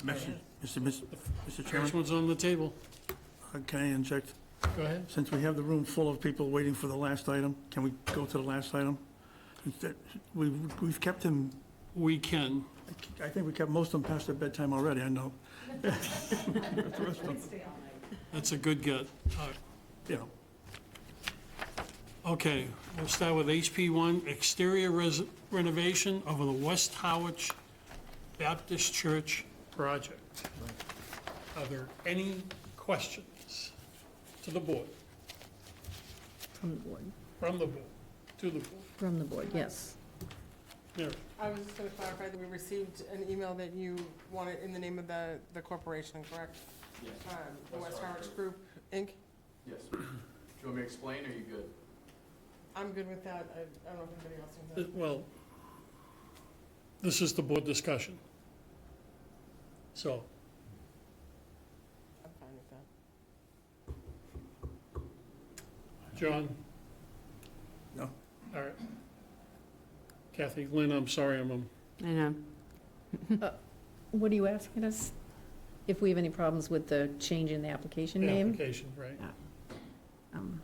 Mr. First Chairman, one's on the table. can I inject? Go ahead. Since we have the room full of people waiting for the last item, can we go to the last item? We've kept him, We can. I think we kept most of them past their bedtime already, I know. The rest of them, That's a good get. you know, Okay, we'll start with HP1, exterior renovation of the West Harwich Baptist Church project. Are there any questions to the board, From the board. from the board, to the board? From the board, yes. Mary? I was just gonna clarify that we received an email that you wanted in the name of the corporation, correct? Yes. The West Harwich Group, Inc.? Yes. Do you want me to explain, or are you good? I'm good with that. I don't know if anybody else thinks that. Well, this is the board discussion. So, I'm fine with that. John? No. All right. Kathy, Lynn, I'm sorry, I know. What are you asking us? If we have any problems with the change in the application name? application, right? Um,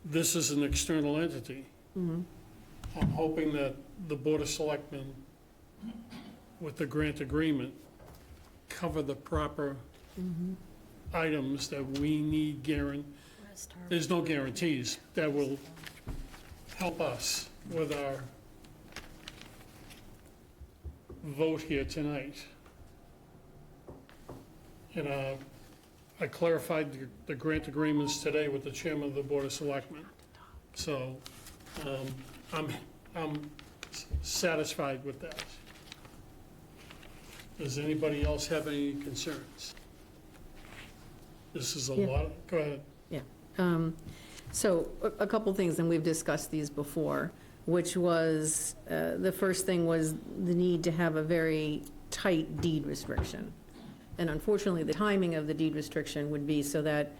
This is an external entity. mhm. I'm hoping that the Board of Selectmen, with the grant agreement, cover the proper items that we need there's no guarantees that will help us with our vote here tonight. And I clarified the grant agreements today with the chairman of the Board of Selectmen. So I'm satisfied with that. Does anybody else have any concerns? This is a Yeah. lot, go ahead. So a couple things, and we've discussed these before, which was, the first thing was the need to have a very tight deed restriction. And unfortunately, the timing of the deed restriction would be so that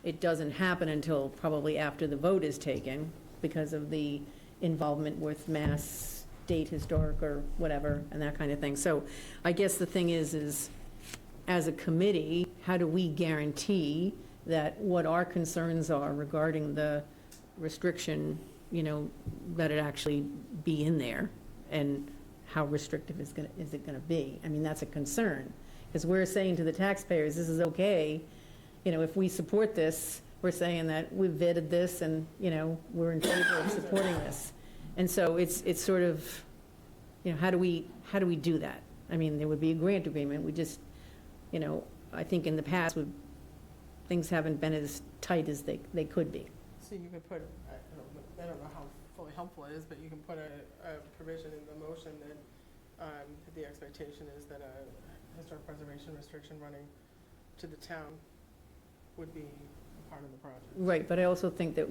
it doesn't happen until probably after the vote is taken because of the involvement with Mass, State Historic or whatever, and that kind of thing. So I guess the thing is as a committee, how do we guarantee that what our concerns are regarding the restriction, that it actually be in there? And how restrictive is it gonna be? I mean, that's a concern. Because we're saying to the taxpayers, this is okay. If we support this, we're saying that we've vetted this and, we're in favor of supporting this. And so it's sort of, how do we do that? I mean, there would be a grant agreement. We just, I think in the past, things haven't been as tight as they could be. So you could put, I don't know how fully helpful it is, but you can put a provision in the motion that the expectation is that a historic preservation restriction running to the town would be a part of the project. Right, but I also think that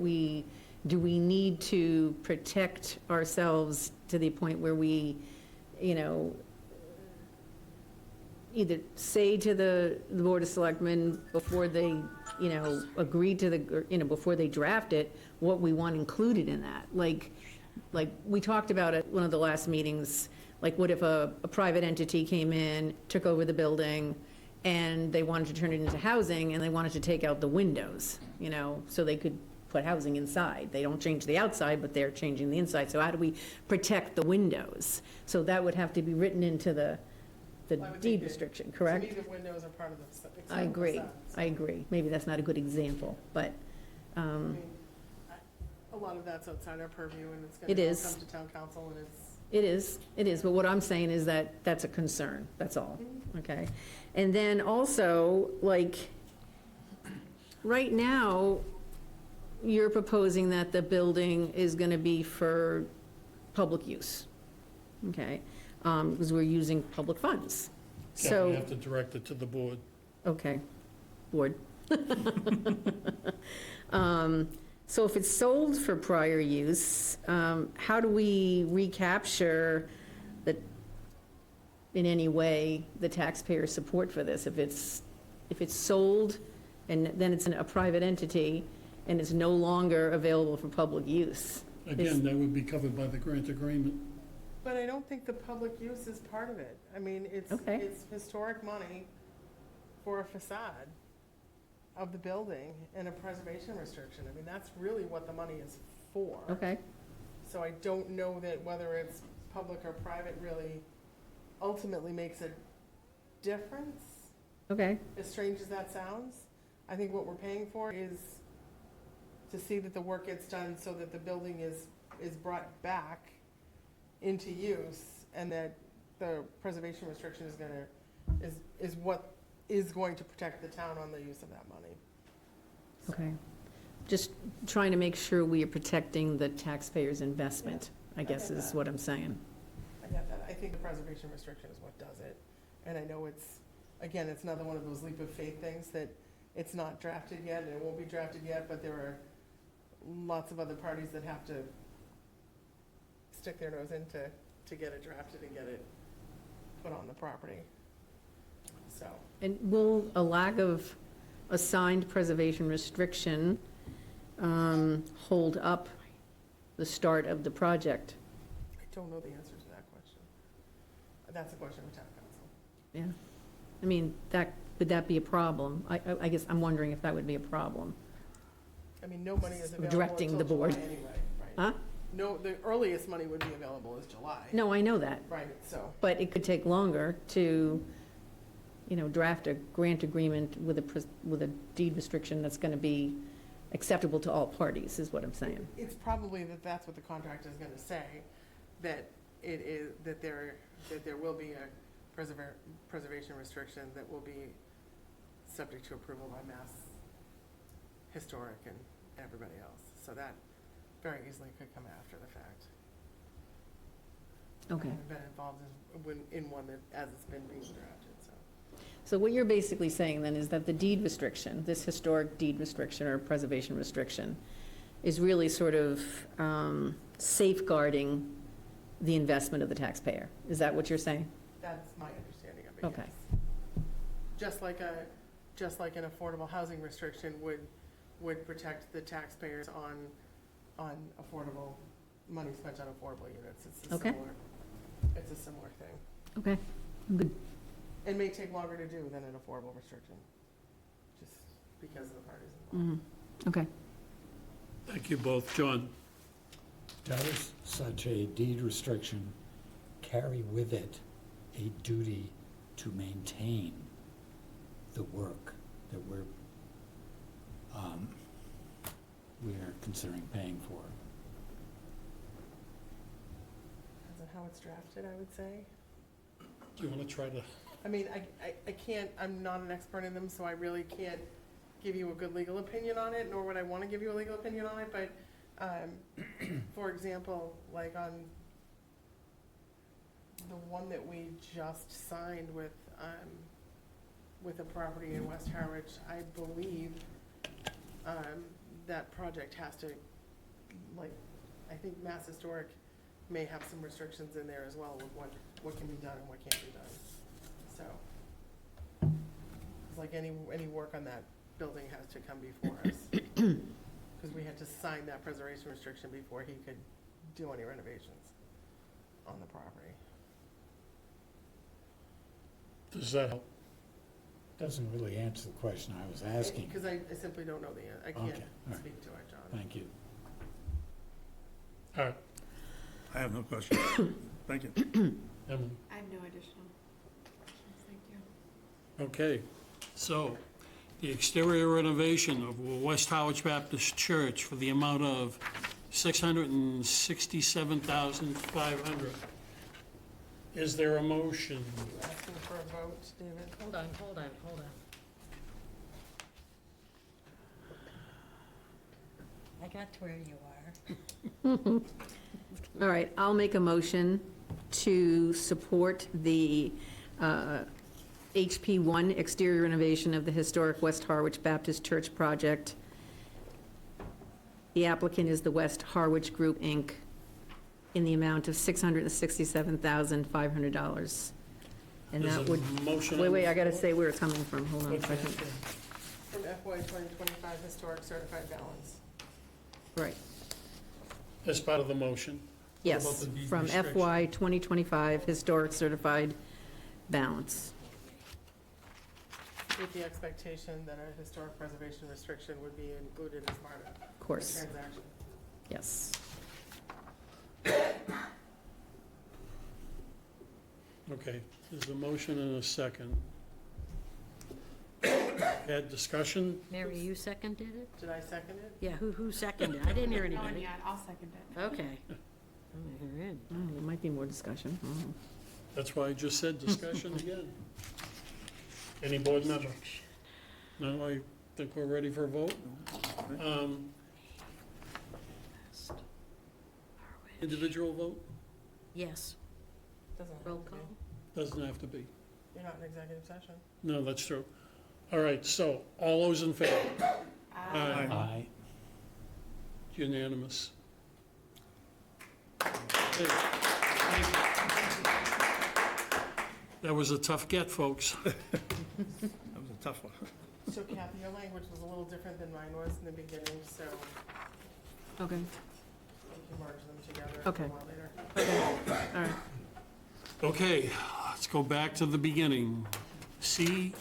do we need to protect ourselves to the point where we, either say to the Board of Selectmen before they, agree to before they draft it, what we want included in that? Like we talked about at one of the last meetings, like what if a private entity came in, took over the building, and they wanted to turn it into housing, and they wanted to take out the windows, so they could put housing inside. They don't change the outside, but they're changing the inside. So how do we protect the windows? So that would have to be written into the Well, I would deed think that- restriction, correct? To me, the windows are part of the I agree, I agree. Maybe that's not a good example, but, I mean, a lot of that's outside our purview, and it's It gonna is. come to town council, and it's. it is, but what I'm saying is that that's a concern, that's all, okay? And then also, right now, you're proposing that the building is gonna be for public use, okay? Because we're using public funds. Yeah, So, we have to direct it to the board. okay, board. So if it's sold for prior use, how do we recapture in any way, the taxpayer support for this? If it's sold and then it's a private entity and it's no longer available for public use. Again, that would be covered by the grant agreement. But I don't think the public use is part of it. I mean, it's historic money for a facade of the building and a preservation restriction. I mean, that's really what the money is for. Okay, So I don't know that whether it's public or private really ultimately makes a difference, okay, as strange as that sounds. I think what we're paying for is to see that the work gets done so that the building is brought back into use, and that the preservation restriction is what is going to protect the town on the use of that money. okay. Just trying to make sure we are protecting the taxpayer's investment, I guess is what I'm saying. I get that. I think the preservation restriction is what does it. And I know it's another one of those leap of faith things that it's not drafted yet, and it won't be drafted yet, but there are lots of other parties that have to stick their nose in to get it drafted and get it put on the property. So, And will a lack of a signed preservation restriction hold up the start of the project? I don't know the answer to that question. That's a question for town council. Yeah, I mean, would that be a problem? I guess I'm wondering if that would be a problem. I mean, no money is available Directing until the board. July anyway, right? Huh? No, the earliest money would be available is July. No, I know that, Right, so. but it could take longer to, draft a grant agreement with with a deed restriction that's going to be acceptable to all parties, is what I'm saying. It's probably that's what the contract is gonna say, that it is, that there will be a preservation restriction that will be subject to approval by Mass Historic and everybody else. So that very easily could come after the fact. Okay. I haven't been involved in one that, as it's been being drafted, so. So what you're basically saying then is that the deed restriction, this historic deed restriction or preservation restriction, is really sort of safeguarding the investment of the taxpayer. Is that what you're saying? That's my understanding of it, Okay. yes. Just like an affordable housing restriction would protect the taxpayers on affordable, money spent on affordable units. Okay. It's a similar thing. Okay, good. It may take longer to do than an affordable restriction, just because of the parties involved. Okay. Thank you both. John? Does such a deed restriction carry with it a duty to maintain the work that we're considering paying for? Depends on how it's drafted, I would say. Do you want to try to? I mean, I can't, I'm not an expert in them, so I really can't give you a good legal opinion on it, nor would I want to give you a legal opinion on it, but, for example, like on the one that we just signed with a property in West Harwich, I believe, that project has to, like, I think Mass Historic may have some restrictions in there as well with what can be done and what can't be done. So, it's like any work on that building has to come before us. Because we had to sign that preservation restriction before he could do any renovations on the property. Does that help? Doesn't really answer the question I was asking. Because I simply don't know the answer. I can't Okay, all right. speak to it, John. Thank you. All right. I have no questions. Thank you. Emily? I have no additional questions, thank you. Okay, so the exterior renovation of West Harwich Baptist Church for the amount of $667,500. Is there a motion? Asking for a vote, David. Hold on. I got to where you are. All right, I'll make a motion to support the HP1 exterior renovation of the historic West Harwich Baptist Church project. The applicant is the West Harwich Group, Inc., in the amount of $667,500. And There's that a would, motion. wait, I gotta say where it's coming from, hold on a Okay. second. From FY 2025 historic certified balance. Right, As part of the motion. yes, about the deed from restriction? FY 2025 historic certified balance. With the expectation that a historic preservation restriction would be included as part of Of the course, transaction. yes. Okay, there's a motion and a second. Had discussion? Mary, you seconded it? Did I second it? Yeah, who seconded it? I didn't hear No one anybody. yet, I'll second it. Okay. You're in. Oh, there might be more discussion. Oh. That's why I just said discussion again. Any board member? No, I think we're ready for a vote. Individual vote? Yes. Doesn't have Roll to be. call? Doesn't have to be. You're not in executive session. No, that's true. All right, so, all those in favor? Aye. Aye. Unanimous. Okay, thank you. That was a tough get, folks. That was a tough one. So Kathy, your language was a little different than mine was in the beginning, so Okay, we can merge them together Okay. a while later. all right. Okay, let's go back to the beginning. CH1,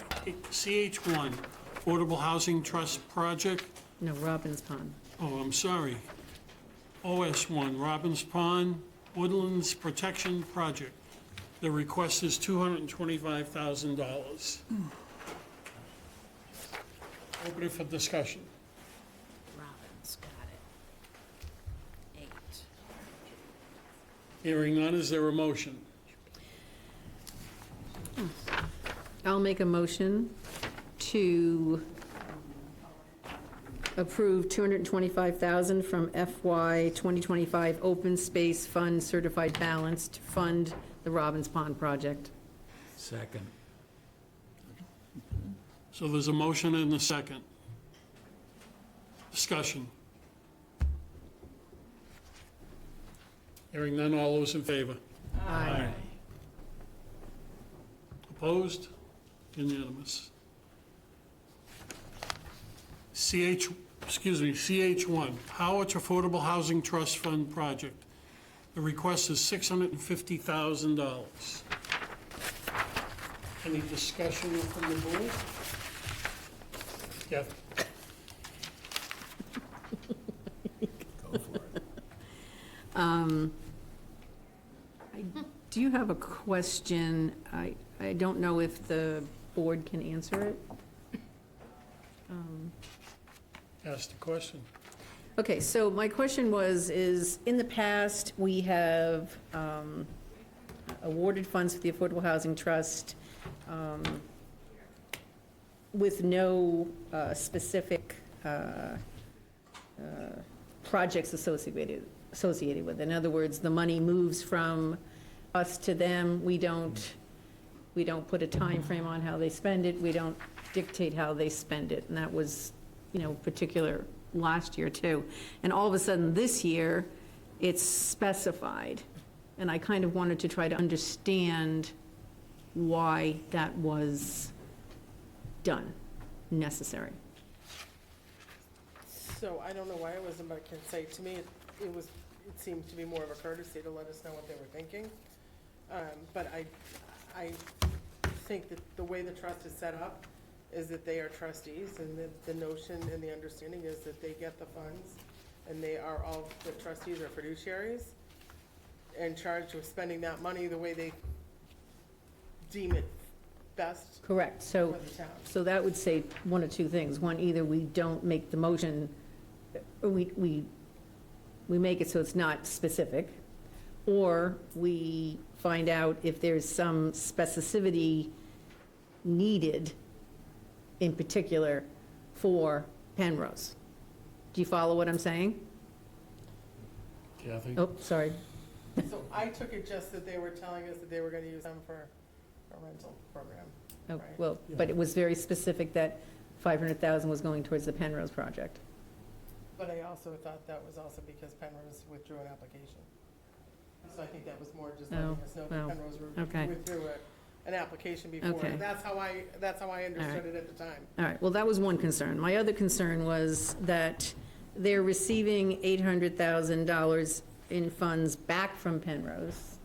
Affordable Housing Trust Project. No, Robbins Pond. Oh, I'm sorry. OS1, Robbins Pond Woodlands Protection Project. The request is $225,000. Open it for discussion. Robin's got it. 8. Hearing none, is there a motion? I'll make a motion to approve $225,000 from FY 2025 Open Space Fund Certified Balance to fund the Robbins Pond project. Second. So there's a motion and a second. Discussion. Hearing none, all those in favor? Aye. Opposed? Unanimous. CH1, Harwich Affordable Housing Trust Fund Project. The request is $650,000. Any discussion from the board? Yeah. Go for it. I do have a question. I don't know if the board can answer it. Ask the question. Okay, so my question is in the past, we have awarded funds for the Affordable Housing Trust with no specific projects associated with. In other words, the money moves from us to them. We don't put a time frame on how they spend it. We don't dictate how they spend it. And that was, particular last year too. And all of a sudden this year, it's specified. And I kind of wanted to try to understand why that was done, necessary. So I don't know why it was about consent. To me, it seemed to be more of a courtesy to let us know what they were thinking. But I think that the way the trust is set up is that they are trustees, and the notion and the understanding is that they get the funds, and they are all, the trustees are fiduciaries, and charged with spending that money the way they deem it best Correct. for the town. So that would say one of two things. One, either we don't make the motion, or we make it so it's not specific, or we find out if there's some specificity needed in particular for Penrose. Do you follow what I'm saying? Kathy? Oh, sorry. So I took it just that they were telling us that they were gonna use them for a rental program. Oh, Right. well, but it was very specific that 500,000 was going towards the Penrose project. But I also thought that was also because Penrose withdrew an application. So I think that was more just letting us know that Oh, Penrose okay. withdrew an application before. Okay. That's how I understood it at the time. All right, well, that was one concern. My other concern was that they're receiving $800,000 in funds back from Penrose,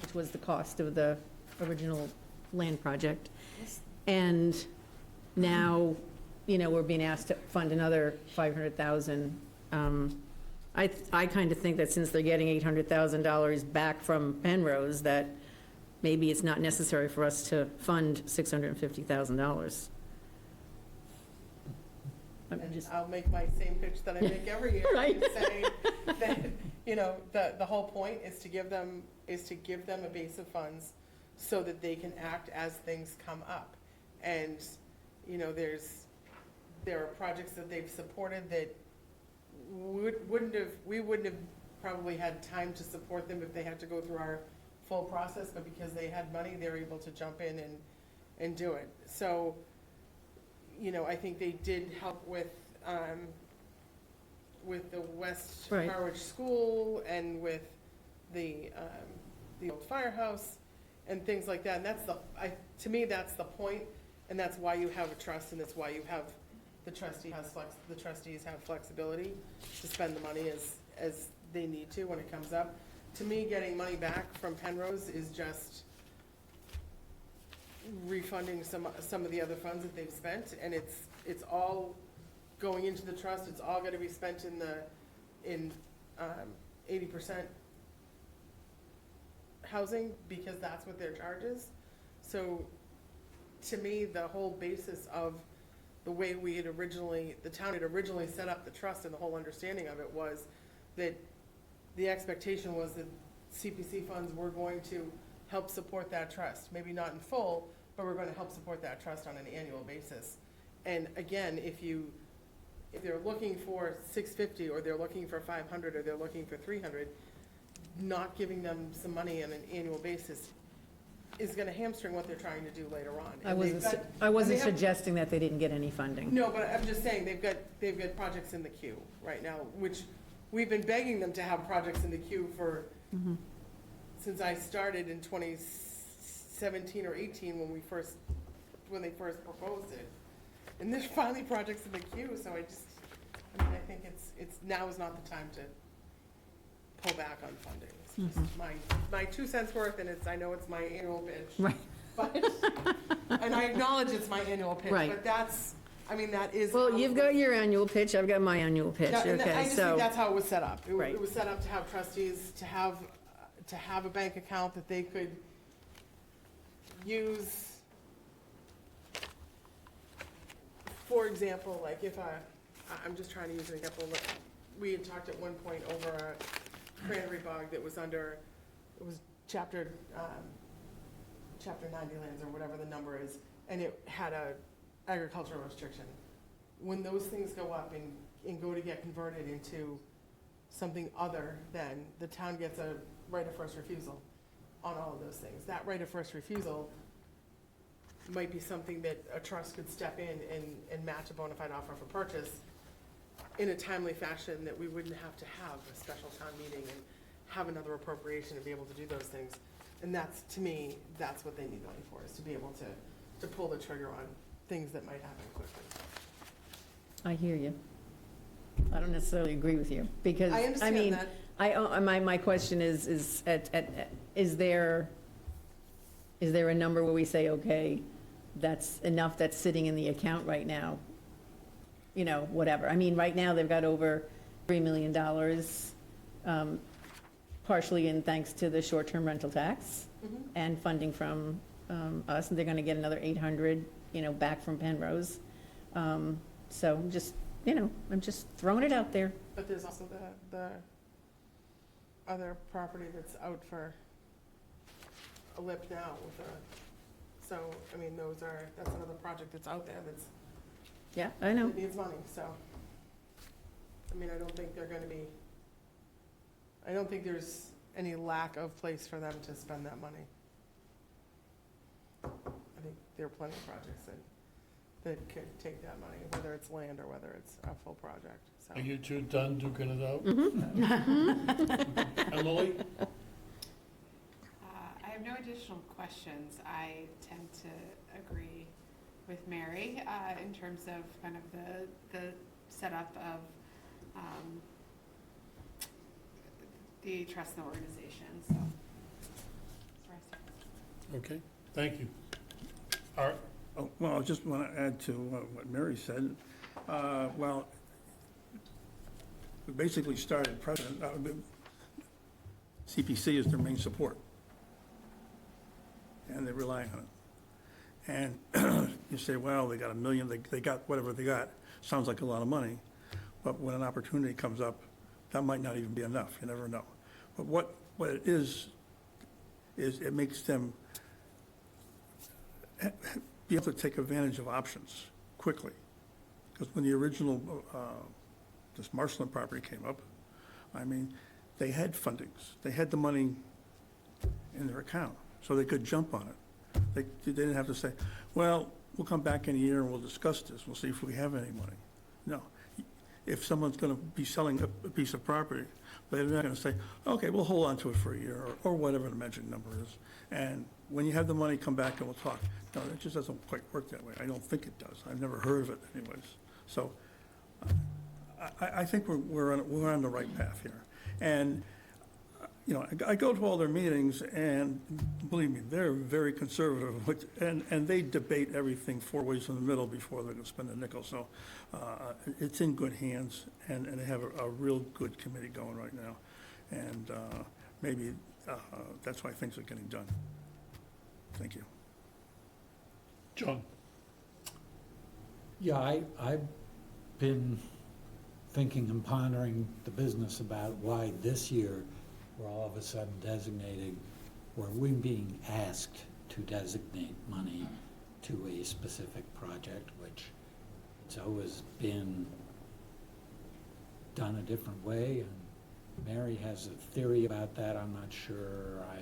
which was the cost of the original land project. And now, we're being asked to fund another 500,000. I kind of think that since they're getting $800,000 back from Penrose, that maybe it's not necessary for us to fund $650,000. I'm And just, I'll make my same pitch that I make every year. Right. And say that, the whole point is to give them a base of funds so that they can act as things come up. And, there are projects that they've supported that we wouldn't have probably had time to support them if they had to go through our full process, but because they had money, they're able to jump in and do it. So, I think they did help with the West Right. Harwich School and with the old firehouse and things like that. And to me, that's the point, and that's why you have a trust, and that's why you have the trustees have flexibility to spend the money as they need to when it comes up. To me, getting money back from Penrose is just refunding some of the other funds that they've spent, and it's all going into the trust. It's all gonna be spent in 80% housing because that's what their charge is. So to me, the whole basis of the way the town had originally set up the trust, and the whole understanding of it was that the expectation was that CPC funds were going to help support that trust. Maybe not in full, but we're going to help support that trust on an annual basis. And again, if they're looking for 650, or they're looking for 500, or they're looking for 300, not giving them some money on an annual basis is gonna hamstring what they're trying to do later on. I And they've wasn't, got- I wasn't and they have- suggesting that they didn't get any funding. No, but I'm just saying, they've got projects in the queue right now, which we've been begging them to have projects in the queue for, since I started in 2017 or 18, when they first proposed it. And there's finally projects in the queue, so I think now is not the time to pull back on funding. It's just my 2 cents worth, and I know it's my annual pitch. Right. But, and I acknowledge it's my annual pitch, Right. but that is. Well, how you've it got was- your annual pitch, I've got my annual pitch, Yeah, and I okay, just so. think that's how it was set up. Right. It was set up to have trustees, to have a bank account that they could use. For example, like I'm just trying to use an example, like, we had talked at one point over a cranberry bog that was under, it was chapter 90 lands, or whatever the number is, and it had a agricultural restriction. When those things go up and go to get converted into something other than, the town gets a right of first refusal on all of those things. That right of first refusal might be something that a trust could step in and match a bona fide offer for purchase in a timely fashion, that we wouldn't have to have a special town meeting and have another appropriation to be able to do those things. And that's, to me, that's what they need money for, is to be able to pull the trigger on things that might happen quickly. I hear you. I don't necessarily agree with you, because, I I understand mean, that. my question is is there a number where we say, okay, that's enough, that's sitting in the account right now? You know, whatever. I mean, right now, they've got over $3 million, partially in thanks to the short-term rental tax and funding from us, and they're gonna get another 800, back from Penrose. So just, I'm just throwing it out there. But there's also the other property that's out for a lip now with so, I mean, that's another project that's out there Yeah, I know. that needs money, so. I mean, I don't think there's any lack of place for them to spend that money. I think there are plenty of projects that could take that money, whether it's land or whether it's a full project, so. Are you two done duking it out? Mm-hmm. Emily? I have no additional questions. I tend to agree with Mary in terms of kind of the setup of the trust and the organization, so. that's where I stand. Okay, thank you. Art? Oh, well, I just want to add to what Mary said. Well, we basically started precedent. CPC is their main support, and they rely on it. And you say, well, they got $1 million, they got whatever they got. Sounds like a lot of money, but when an opportunity comes up, that might not even be enough. You never know. But what it is it makes them be able to take advantage of options quickly. Because when the original, this Marshland property came up, I mean, they had fundings. They had the money in their account, so they could jump on it. They didn't have to say, well, we'll come back in a year and we'll discuss this. We'll see if we have any money. No. If someone's going to be selling a piece of property, they're not going to say, okay, we'll hold on to it for a year, or whatever the magic number is. And when you have the money, come back and we'll talk. No, it just doesn't quite work that way. I don't think it does. I've never heard of it anyways. So I think we're on the right path here. And, I go to all their meetings, and believe me, they're very conservative, and they debate everything 4 ways in the middle before they're going to spend a nickel. So it's in good hands, and they have a real good committee going right now. And maybe that's why things are getting done. Thank you. John? Yeah, I've been thinking and pondering the business about why this year we're all of a sudden designating, or we're being asked to designate money to a specific project, which it's always been done a different way, and Mary has a theory about that. I'm not sure I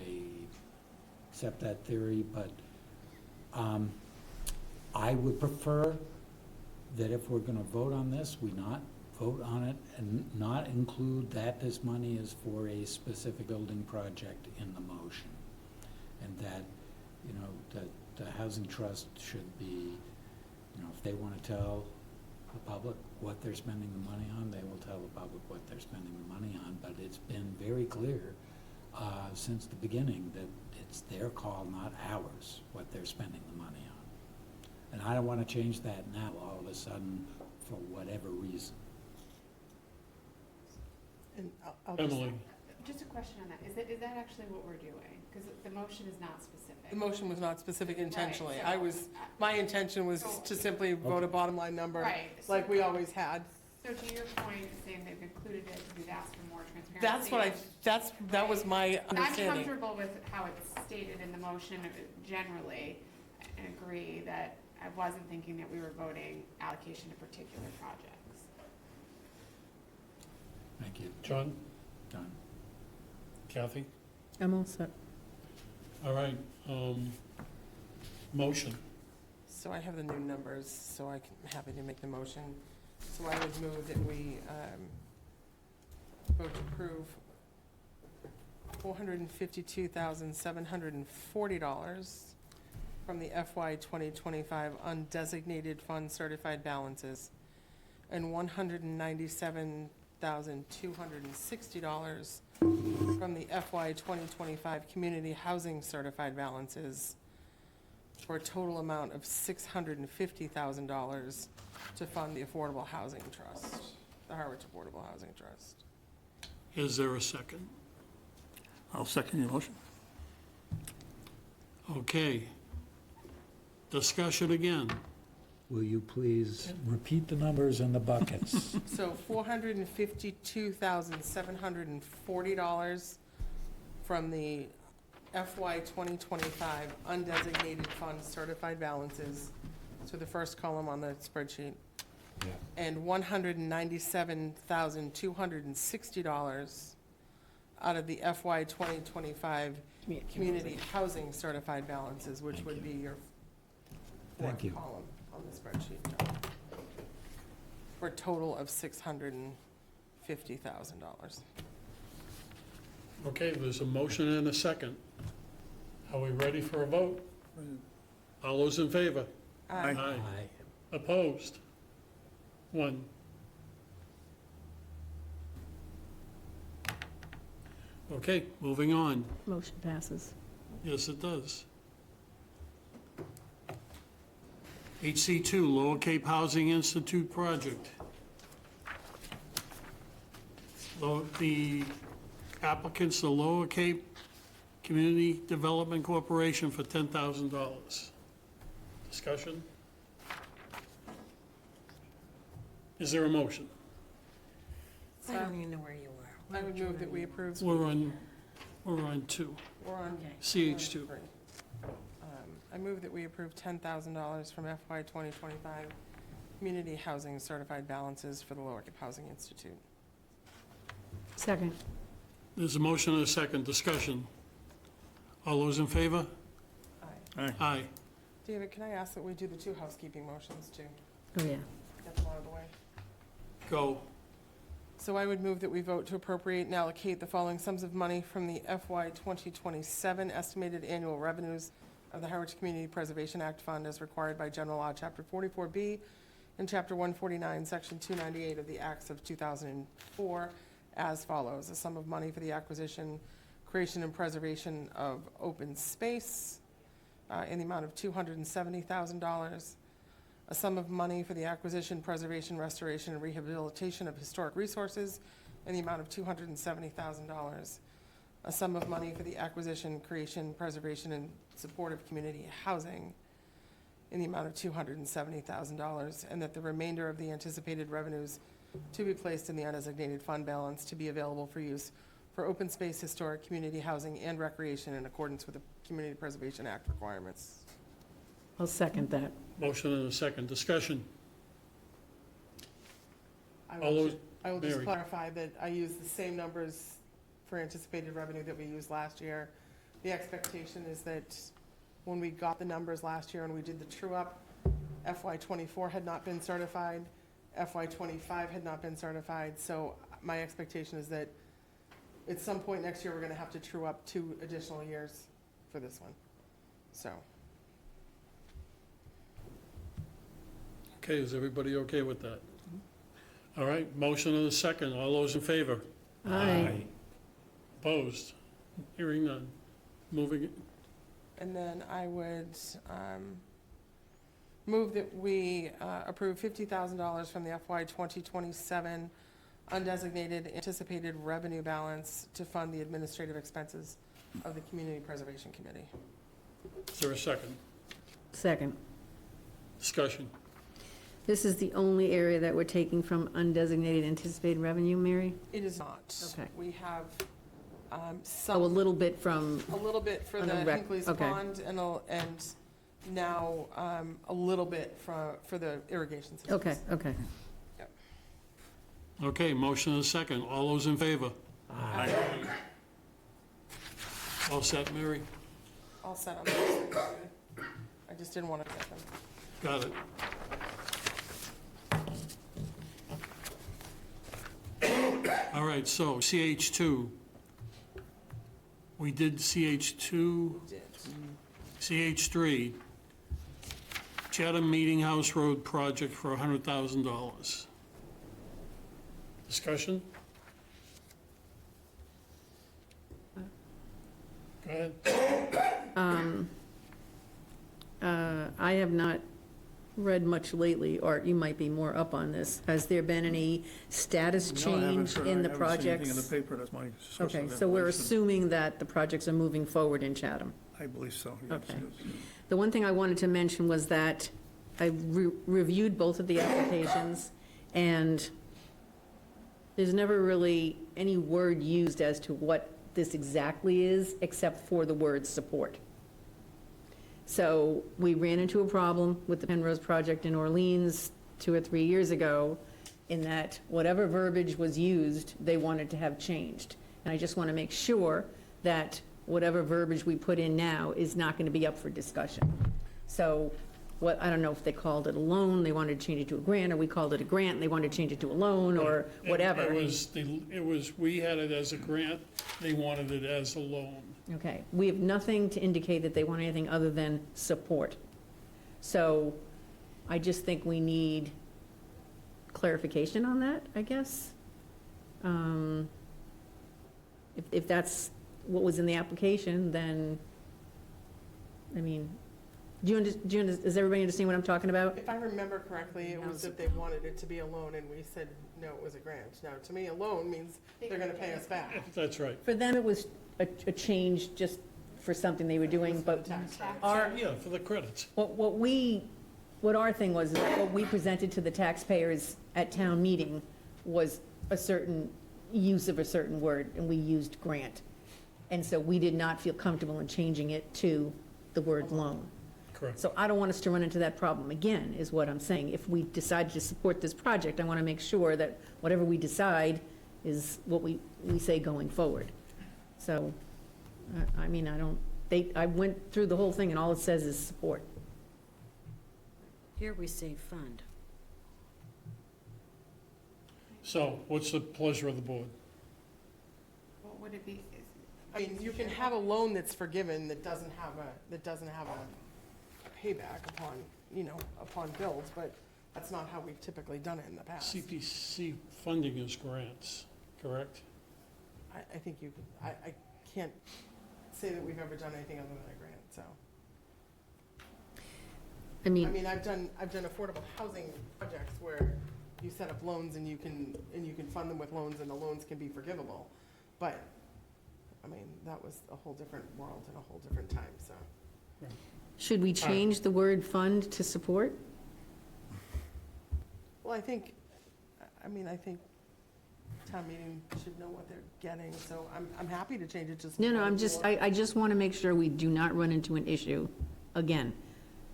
accept that theory, but I would prefer that if we're gonna vote on this, we not vote on it and not include that this money is for a specific building project in the motion. And that, you know, that the housing trust should be, you know, if they wanna tell the public what they're spending the money on, they will tell the public what they're spending the money on. But it's been very clear since the beginning that it's their call, not ours, what they're spending the money on. And I don't want to change that now all of a sudden for whatever reason. And I'll just, Emily? Just a question on that. Is that actually what we're doing? Because the motion is not specific. the motion was not specific intentionally. Right, so- My intention was to simply vote a bottom line number, Right. like we always had. So to your point, saying they've included it, we've asked for more transparency. That was my I'm understanding. comfortable with how it's stated in the motion generally, and agree that I wasn't thinking that we were voting allocation to particular projects. Thank you. John? Done. Kathy? I'm all set. All right, motion. So I have the new numbers, so I'm happy to make the motion. So I would move that we vote to approve $452,740 from the FY 2025 undesignated fund certified balances and $197,260 from the FY 2025 community housing certified balances for a total amount of $650,000 to fund the Affordable Housing Trust, the Harwich Affordable Housing Trust. Is there a second? I'll second your motion. Okay. Discussion again. Will you please repeat the numbers and the buckets? So $452,740 from the FY 2025 undesignated fund certified balances, so the first column on the spreadsheet, Yeah. and $197,260 out of the FY 2025 community housing certified balances, which Thank would you. be your Thank fourth you. column on the spreadsheet, John. For a total of $650,000. Okay, there's a motion and a second. Are we ready for a vote? All those in favor? Aye. Aye. Opposed? One. Okay, moving on. Motion passes. Yes, it does. HC2, Lower Cape Housing Institute Project. The applicants, the Lower Cape Community Development Corporation for $10,000. Discussion? Is there a motion? I don't even know where you are. I would move that we approve. We're on 2, We're on Okay. CH2. I move that we approve $10,000 from FY 2025 community housing certified balances for the Lower Cape Housing Institute. Second. There's a motion and a second. Discussion. All those in favor? Aye. Aye. Aye. David, can I ask that we do the two housekeeping motions too? Oh, yeah. Get them out of the way. Go. So I would move that we vote to appropriate and allocate the following sums of money from the FY 2027 estimated annual revenues of the Harwich Community Preservation Act Fund as required by General Law, Chapter 44B, and Chapter 149, Section 298 of the Acts of 2004, as follows: a sum of money for the acquisition, creation, and preservation of open space in the amount of $270,000, a sum of money for the acquisition, preservation, restoration, and rehabilitation of historic resources in the amount of $270,000, a sum of money for the acquisition, creation, preservation, and support of community housing in the amount of $270,000, and that the remainder of the anticipated revenues to be placed in the undesignated fund balance to be available for use for open space, historic, community housing, and recreation in accordance with the Community Preservation Act requirements. I'll second that. Motion and a second. Discussion. I All will those- ju- I will just Mary. clarify that I used the same numbers for anticipated revenue that we used last year. The expectation is that when we got the numbers last year and we did the true-up, FY '24 had not been certified, FY '25 had not been certified, so my expectation is that at some point next year, we're gonna have to true up 2 additional years for this one, so. Okay, is everybody okay with that? All right, motion and a second. All those in favor? Aye. Opposed? Hearing none. Moving, And then I would move that we approve $50,000 from the FY 2027 undesignated anticipated revenue balance to fund the administrative expenses of the Community Preservation Committee. is there a second? Second. Discussion. This is the only area that we're taking from undesignated anticipated revenue, Mary? It is not. Okay. We have Oh, a some, little bit from, a little bit for on the the rec- Hinckley's okay. Pond and now a little bit for the irrigation system. okay, okay. Okay, motion and a second. All those in favor? Aye. All set, Mary? All set on those. I just didn't want to forget them. Got it. All right, so CH2. We did CH2, Did. CH3. Chatham Meeting House Road project for $100,000. Discussion? Go ahead. I have not read much lately, or you might be more up on this. Has there been any status No, I haven't change heard- in the I haven't seen anything in the projects? paper, that's my source of Okay, so we're information. assuming that the projects are moving forward in Chatham. I believe so, yes. Okay. The one thing I wanted to mention was that I reviewed both of the applications, and there's never really any word used as to what this exactly is, except for the word support. So we ran into a problem with the Penrose project in Orleans 2 or 3 years ago, in that whatever verbiage was used, they wanted to have changed. And I just want to make sure that whatever verbiage we put in now is not going to be up for discussion. So what, I don't know if they called it a loan, they wanted to change it to a grant, or we called it a grant, and they wanted to change it to a loan, or whatever. It was, we had it as a grant, they wanted it as a loan. Okay, we have nothing to indicate that they want anything other than support. So I just think we need clarification on that, I guess. If that's what was in the application, then, I mean, does everybody understand what I'm talking about? If I remember correctly, it was that they wanted it to be a loan, and we said, no, it was a grant. Now, to me, a loan means they're gonna pay us back. That's right. For them, it was a change just for something they were doing, but our, Yeah, for the credits. what our thing was, is that what we presented to the taxpayers at town meeting was a certain use of a certain word, and we used grant. And so we did not feel comfortable in changing it to the word loan. Correct. So I don't want us to run into that problem again, is what I'm saying. If we decide to support this project, I want to make sure that whatever we decide is what we say going forward. So, I mean, I went through the whole thing, and all it says is support. Here we say fund. So what's the pleasure of the board? What would it be? I mean, you can have a loan that's forgiven that doesn't have a payback upon builds, but that's not how we've typically done it in the past. CPC funding is grants, correct? I think I can't say that we've ever done anything other than a grant, so. I I mean, mean, I've done affordable housing projects where you set up loans and you can fund them with loans, and the loans can be forgivable. But I mean, that was a whole different world and a whole different time, so. Should we change the word fund to support? Well, I think town meeting should know what they're getting, so I'm happy to change it to. No, I'm support. just, I just want to make sure we do not run into an issue again,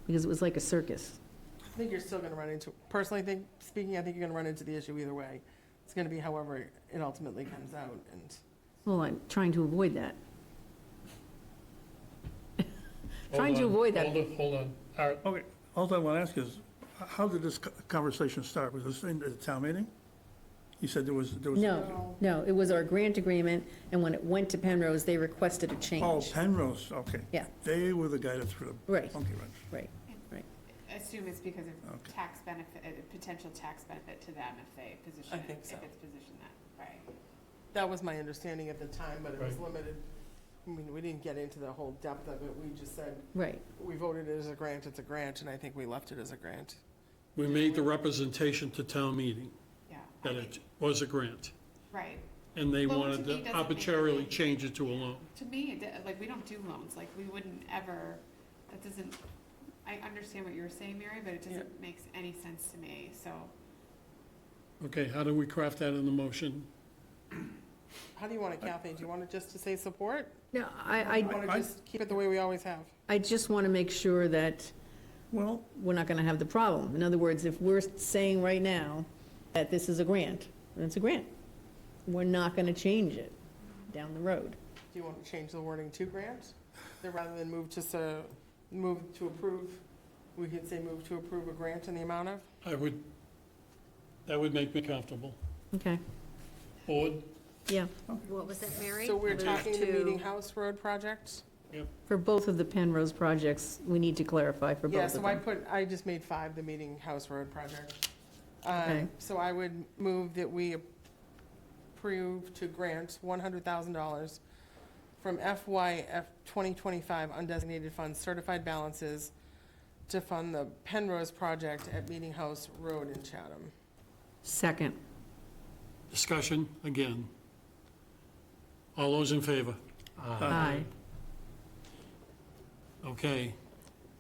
because it was like a circus. I think you're still gonna run into, personally, I think you're gonna run into the issue either way. It's gonna be however it ultimately comes out, and Well, I'm trying to avoid that. Trying to avoid that. Hold on. Okay, all I want to ask is, how did this conversation start? Was this in the town meeting? You said there was. No, it was our grant agreement, and when it went to Penrose, they requested a Oh, change. Penrose, okay. Yeah. They were the guy that threw the Right, monkey wrench. right. Assume it's because of Okay. tax benefit, potential tax benefit to them if they position, I think so. if it's positioned that, right? that was my understanding at the time, but it was Right. limited. I mean, we didn't get into the whole depth of it, we just said, Right. we voted it as a grant, it's a grant, and I think we left it as a grant. We made the representation to town meeting Yeah. that it was a grant, Right. and they Well, to wanted me, it to doesn't make arbitrarily any- change it to a loan. To me, like, we don't do loans, like, we wouldn't ever, that doesn't, I understand what you were saying, Mary, but it doesn't make any sense to me, so. Okay, how do we craft that in the motion? How do you want it, Kathy? Do you want it just to say support? No, Or do you want to just keep it the way we always have? I just want to make sure that Well, we're not going to have the problem. In other words, if we're saying right now that this is a grant, then it's a grant. We're not going to change it down the road. Do you want to change the wording to grant? Then rather than move to approve, we could say move to approve a grant in the amount of? That would make me comfortable. Okay, Board? yeah, What was that, Mary? So we're Move talking the to- Meeting House Road project? for both of the Penrose projects, we need to clarify for Yeah, both of so them. I just made 5 the Meeting House Road project. Okay. So I would move that we approve to grant $100,000 from FY 2025 undesignated funds certified balances to fund the Penrose project at Meeting House Road in Chatham. Second. Discussion again. All those in favor? Aye. Okay.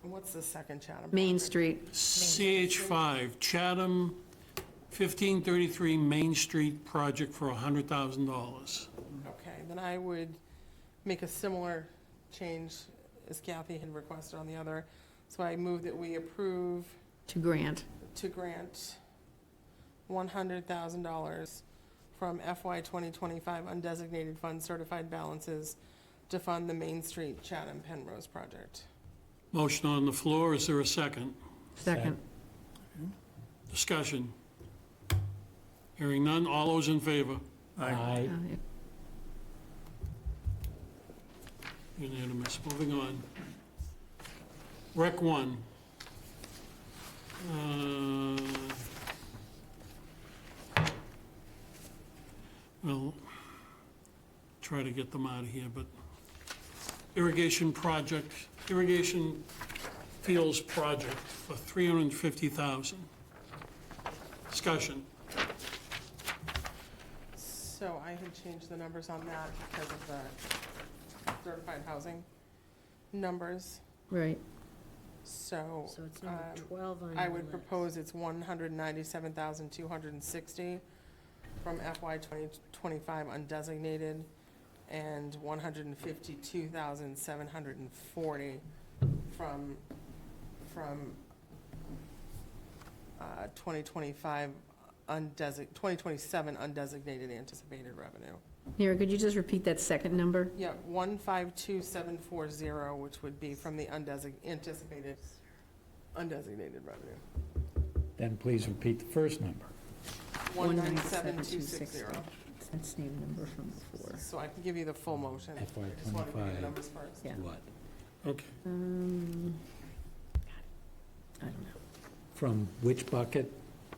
And what's the second Chatham? Main project? Street. CH5, Chatham, 1533 Main Street project for $100,000. Okay, then I would make a similar change as Kathy had requested on the other. So I move that we approve To grant. to grant $100,000 from FY 2025 undesignated fund certified balances to fund the Main Street Chatham Penrose project. Motion on the floor, is there a second? Second. Discussion. Hearing none, all those in favor? Aye. Unanimous, moving on. Rec 1. We'll try to get them out of here, but irrigation fields project for $350,000. Discussion. So I had changed the numbers on that because of the certified housing numbers. Right. So So it's number 12 on I your would list. propose it's 197,260 from FY 2025 undesignated and 152,740 from 2025 2027 undesignated anticipated revenue. Mary, could you just repeat that second number? Yeah, 152,740, which would be from the anticipated undesignated revenue. Then please repeat the first number. 197,260. That's the same number from before. So I can give you the full motion. FY Just want to give you the 25. numbers first. Yeah. What? Okay. I don't know. From which bucket?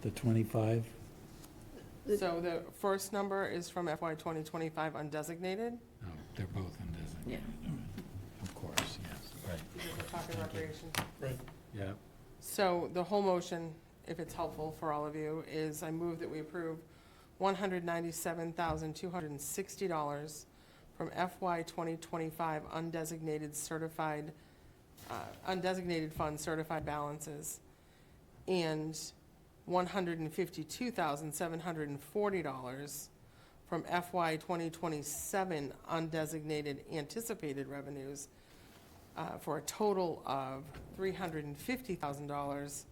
The 25? So the first number is from FY 2025 undesignated, No, they're both undesignated. Yeah. Of course, yes. Right. because we're talking recreation. Yeah. So the whole motion, if it's helpful for all of you, is I move that we approve $197,260 from FY 2025 undesignated fund certified balances, and $152,740 from FY 2027 undesignated anticipated revenues, for a total of $350,000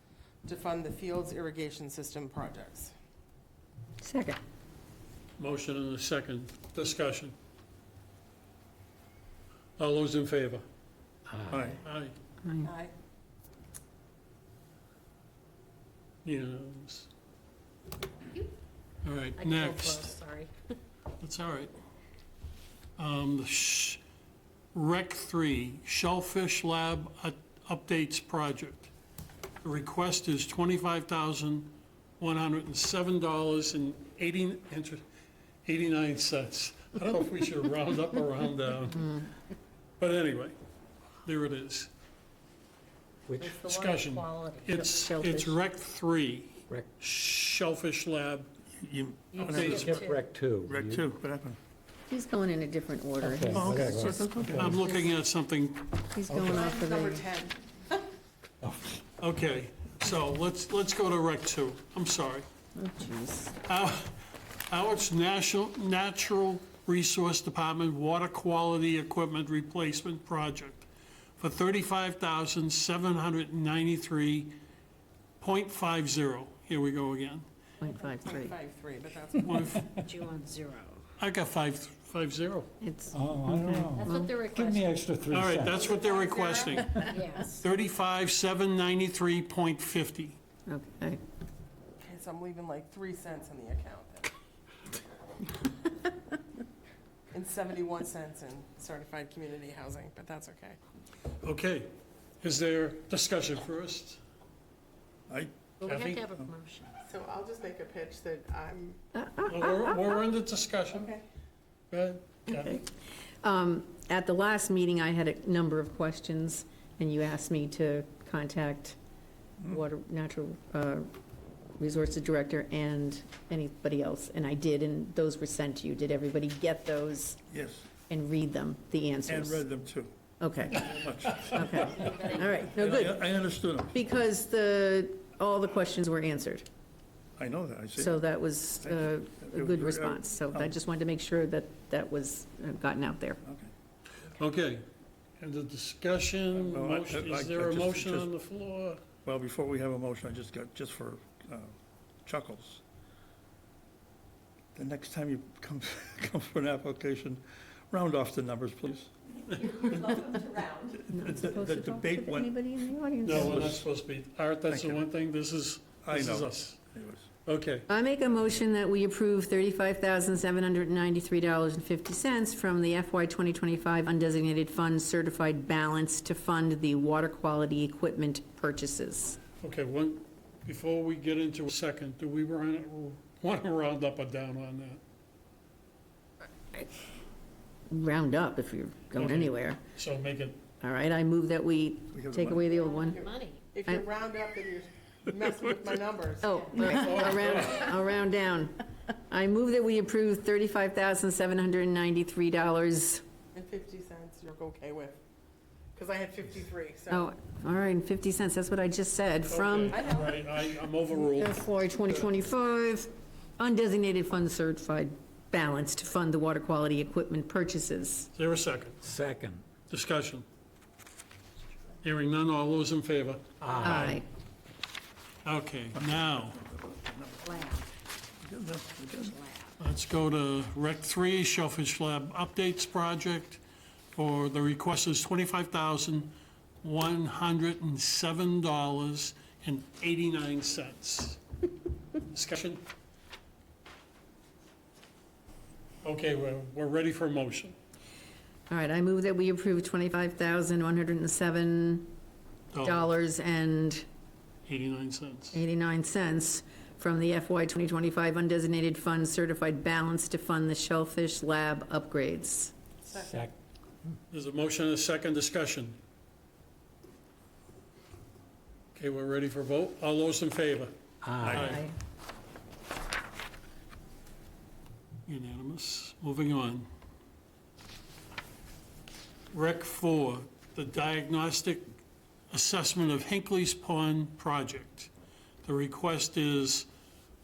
to fund the field's irrigation system projects. Second. Motion and a second. Discussion. All those in favor? Aye. Aye. Aye. Unanimous. All right, I can go next. close, sorry. That's all right. Rec 3, Shellfish Lab Updates Project. The request is $25,107.89. I don't know if we should round up or round down. But anyway, there it is. Which, It's the water Discussion. quality. It's Rec 3, Rec, Shellfish Lab. You, You Updates. skipped skip Rec 2. Rec You- 2, what happened? He's going in a different order. Okay, He's- whatever. it's just- I'm looking at something. He's going off of Number a, 10. Okay, so let's go to Rec 2. I'm sorry. oh, jeez. Howard's Natural Resource Department Water Quality Equipment Replacement Project for $35,793.50. Here we go again. 0.53. 5.3, but that's, Put you on 0. I got 550. It's, Oh, I don't know. That's what they're Give me requesting. extra 3 All cents. right, that's what they're requesting. Yes. $35,793.50. okay. okay, so I'm leaving like 3 cents in the account then. And 71 cents in certified community housing, but that's okay. Okay, is there discussion first? I, Well, we have Kathy? to have a motion. So I'll just make a pitch that I'm, We're in the discussion. okay. Go ahead, Kathy. At the last meeting, I had a number of questions, and you asked me to contact Natural Resources Director and anybody else, and I did, and those were sent to you. Did everybody get those yes, and read them, the and answers? read them too. Okay, Very much. okay. All right, no, And good, I understood them. because all the questions were answered. I know that, I see. So that was a It was good very- response. So I just wanted to make sure that that was gotten out there. Okay. Okay, and the discussion, Well, motion, I is there a just- motion on the floor? Well, before we have a motion, I just got, just for chuckles. The next time you come for an application, round off the numbers, please. Not supposed The to talk debate to went- anybody in the audience? No, we're not supposed to be. Art, that's the Thank you. one thing, this is I know. us. Anyways, Okay, I make a motion that we approve $35,793.50 from the FY 2025 undesignated fund certified balance to fund the water quality equipment purchases. okay, before we get into a second, do we want to round up or down on that? Round up if you're going Okay. anywhere. So make it, All right, I move that we we have the take money. away the old one. Money. If you round up, then you're messing with my numbers. Oh, all right, I'll round down. I move that we approve $35,793. And 50 cents you're okay with, because I had 53, so. Oh, all right, and 50 cents, that's what I just said, from okay, all right, I'm overruled. FY 2025 undesignated fund certified balance to fund the water quality equipment purchases. Is there a second? Second. Discussion. Hearing none, all those in favor? Aye. Okay, now, Lab. let's go to Rec 3, Shellfish Lab Updates Project, for the request is $25,107.89. Discussion? Okay, we're ready for a motion. All right, I move that we approve $25,107.89 $0.89. from the FY 2025 undesignated fund certified balance to fund the Shellfish Lab upgrades. Sec, There's a motion and a second. Discussion. Okay, we're ready for vote. All those in favor? aye. Unanimous. Moving on. Rec 4, the diagnostic assessment of Hinckley's Pond project. The request is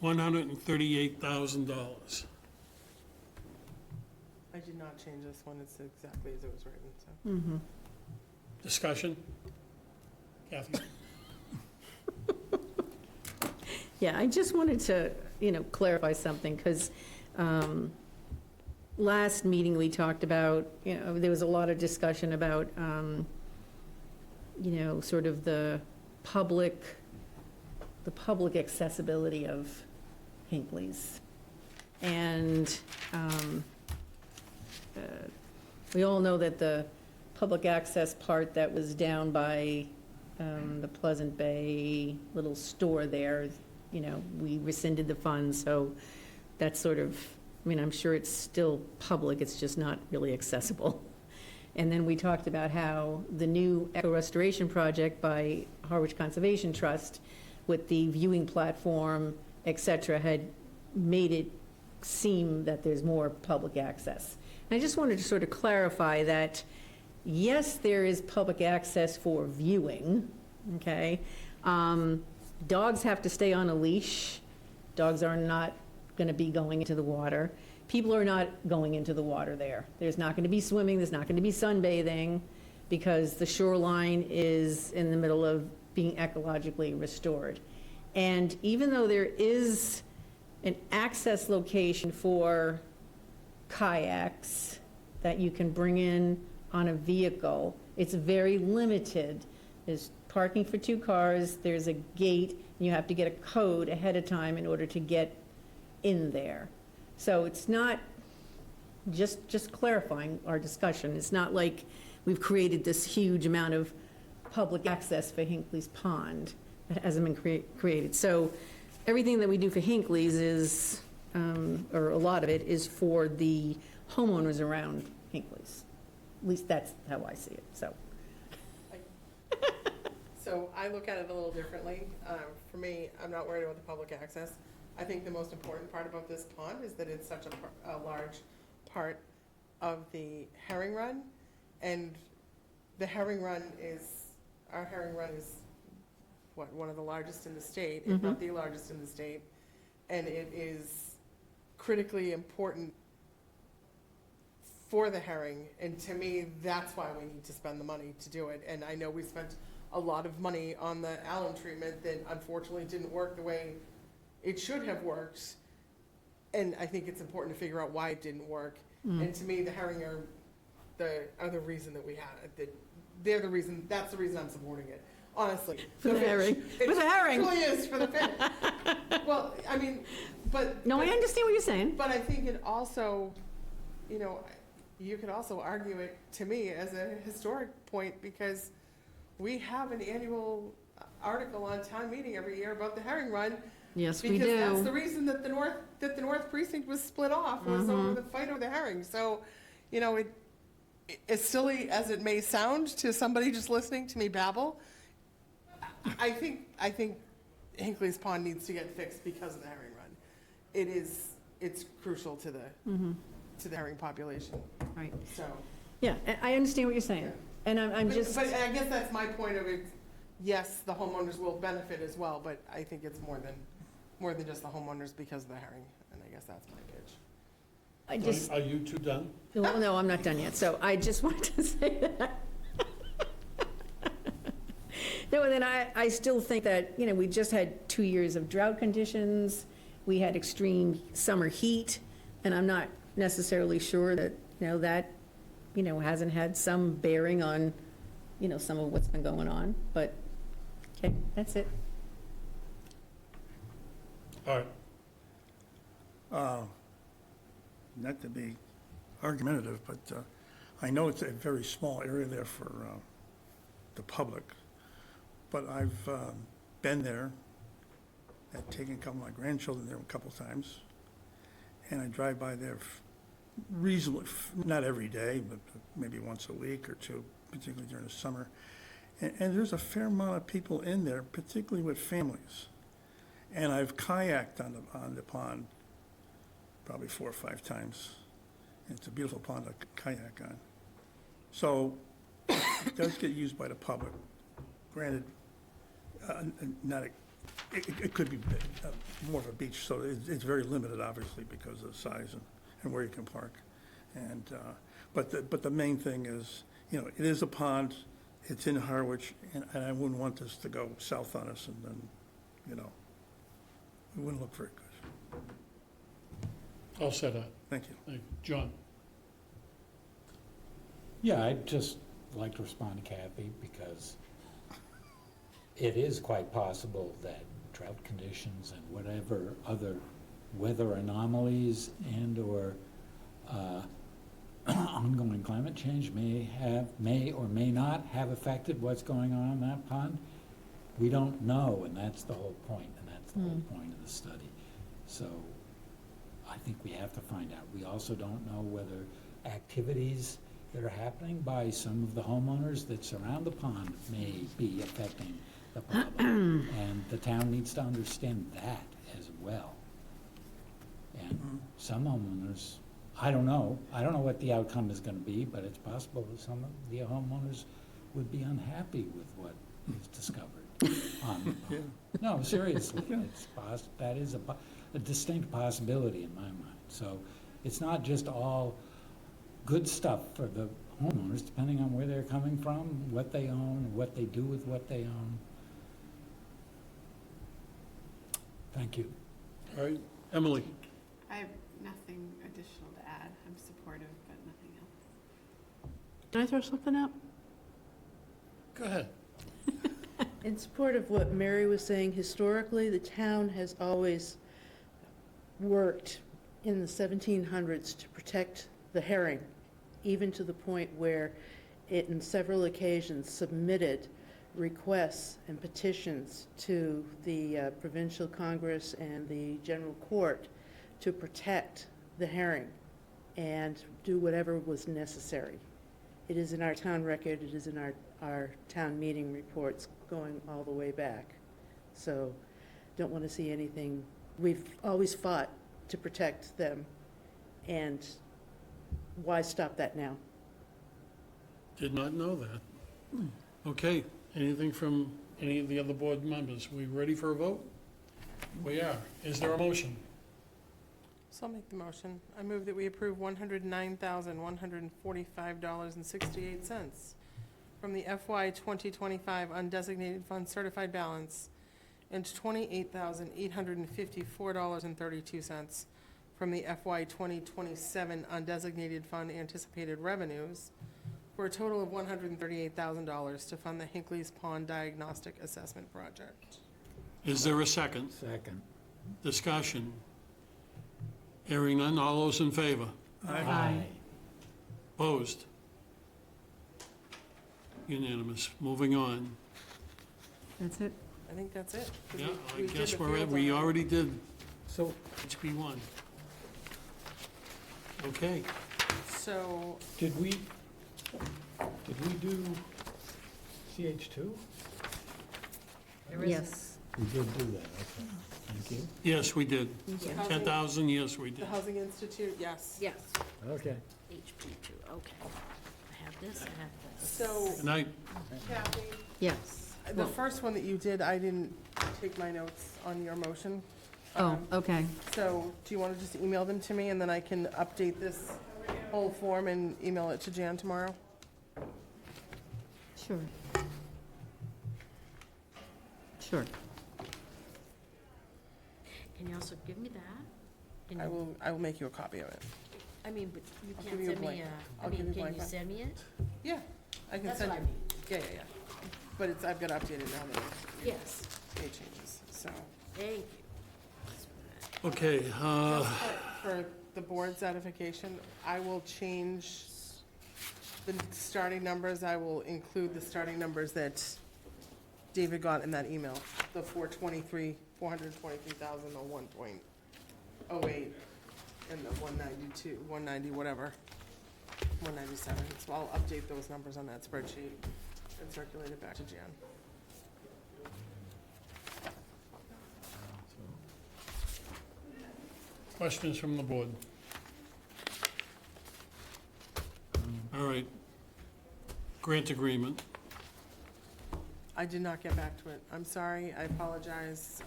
$138,000. I did not change this one, it's exactly as it was written, so. Discussion? Kathy? Yeah, I just wanted to, clarify something, because last meeting we talked about, there was a lot of discussion about, sort of the public accessibility of Hinckley's. And we all know that the public access part that was down by the Pleasant Bay little store there, we rescinded the funds, so that's sort of, I'm sure it's still public, it's just not really accessible. And then we talked about how the new eco restoration project by Harwich Conservation Trust with the viewing platform, et cetera, had made it seem that there's more public access. And I just wanted to sort of clarify that, yes, there is public access for viewing, okay? Dogs have to stay on a leash. Dogs are not going to be going into the water. People are not going into the water there. There's not going to be swimming, there's not going to be sunbathing, because the shoreline is in the middle of being ecologically restored. And even though there is an access location for kayaks that you can bring in on a vehicle, it's very limited. There's parking for 2 cars, there's a gate, and you have to get a code ahead of time in order to get in there. So it's not, just clarifying our discussion, it's not like we've created this huge amount of public access for Hinckley's Pond that hasn't been created. So everything that we do for Hinckley's is, or a lot of it, is for the homeowners around Hinckley's. At least that's how I see it, so. So I look at it a little differently. For me, I'm not worried about the public access. I think the most important part about this pond is that it's such a large part of the herring run. And the herring run is, our herring run is, what, one of the largest in the state, if not the largest in the state. And it is critically important for the herring. And to me, that's why we need to spend the money to do it. And I know we spent a lot of money on the alum treatment that unfortunately didn't work the way it should have worked. And I think it's important to figure out why it didn't work. And to me, the herring are the reason that we had it. They're the reason, that's the reason I'm supporting it, honestly. For the herring. For the herring. It really is for the fish. Well, I mean, but. No, I understand what you're saying. But I think it also, you could also argue it, to me, as a historic point, because we have an annual article on town meeting every year about the herring run. Yes, we do. Because that's the reason that the North Precinct was split off, was over the fight over the herring. So, as silly as it may sound to somebody just listening to me babble, I think Hinckley's Pond needs to get fixed because of the herring run. It's crucial to the herring population. Right. So. Yeah, I understand what you're saying. And I'm just. But I guess that's my point of it. Yes, the homeowners will benefit as well, but I think it's more than just the homeowners because of the herring, and I guess that's my pitch. I just. Are you two done? Well, no, I'm not done yet, so I just wanted to say that. No, and then I still think that, we just had 2 years of drought conditions, we had extreme summer heat, and I'm not necessarily sure that, that, hasn't had some bearing on, some of what's been going on, but, okay, that's it. All right. Not to be argumentative, but I know it's a very small area there for the public, but I've been there, I've taken a couple of my grandchildren there a couple of times, and I drive by there reasonably, not every day, but maybe once a week or two, particularly during the summer. And there's a fair amount of people in there, particularly with families. And I've kayaked on the pond probably 4 or 5 times. And it's a beautiful pond to kayak on. So it does get used by the public. Granted, not, it could be more of a beach, so it's very limited, obviously, because of the size and where you can park. And, but the main thing is, you know, it is a pond, it's in Harwich, and I wouldn't want this to go south on us, and then, you know, it wouldn't look very good. All set up. Thank you. Thank you. John? Yeah, I'd just like to respond to Kathy because it is quite possible that drought conditions and whatever other weather anomalies and/or ongoing climate change may or may not have affected what's going on in that pond. We don't know, and that's the whole point, and that's the whole point of the study. So I think we have to find out. We also don't know whether activities that are happening by some of the homeowners that surround the pond may be affecting the problem. And the town needs to understand that as well. And some homeowners, I don't know what the outcome is gonna be, but it's possible that some of the homeowners would be unhappy with what is discovered on the pond. No, seriously, that is a distinct possibility in my mind. So it's not just all good stuff for the homeowners, depending on where they're coming from, what they own, what they do with what they own. Thank you. All right, Emily? I have nothing additional to add. I'm supportive, but nothing else. Can I throw something out? Go ahead. In support of what Mary was saying, historically, the town has always worked in the 1700s to protect the herring, even to the point where it, in several occasions, submitted requests and petitions to the provincial Congress and the general court to protect the herring and do whatever was necessary. It is in our town record, it is in our town meeting reports going all the way back. So don't want to see anything. We've always fought to protect them, and why stop that now? Did not know that. Okay, anything from any of the other board members? We ready for a vote? We are. Is there a motion? So I'll make the motion. I move that we approve $109,145.68 from the FY 2025 undesignated fund certified balance and $28,854.32 from the FY 2027 undesignated fund anticipated revenues, for a total of $138,000 to fund the Hinckley's Pond Diagnostic Assessment Project. Is there a second? Second. Discussion? Hearing none, all those in favor? Aye. Opposed? Unanimous. Moving on. That's it? I think that's it. 'cause Yeah, I we did guess the we fields already already. did So HB1. Okay. So, did we do CH2? Yes. We did do that, okay. Thank you. Yes, we did. Housing- 10,000, yes, we the did. Housing Institute, yes. Yes, Okay. HB2, okay. I have this, I have this. So, Good night. Kathy, Yes. the first one that you did, I didn't take my notes on your motion. Oh, okay. So, do you want to just email them to me, and then I can update this whole form and email it to Jan tomorrow? Sure. Sure. Can you also give me that? Can I you- will make you a copy of it. I mean, but you I'll can't give you a send me blank. a, I I'll give mean, you a can blank you one. send me it? Yeah, I can That's send what I you. mean. Yeah. But it's, I've got to update it now that Yes, it's made changes, so. thank you. Okay, For the board's edification, I will change the starting numbers. I will include the starting numbers that David got in that email, the 423,000, the 1.08, and the 192, 190, whatever, 197. So I'll update those numbers on that spreadsheet and circulate it back to Jan. questions from the board? All right. grant agreement. I did not get back to it. I'm sorry, I apologize.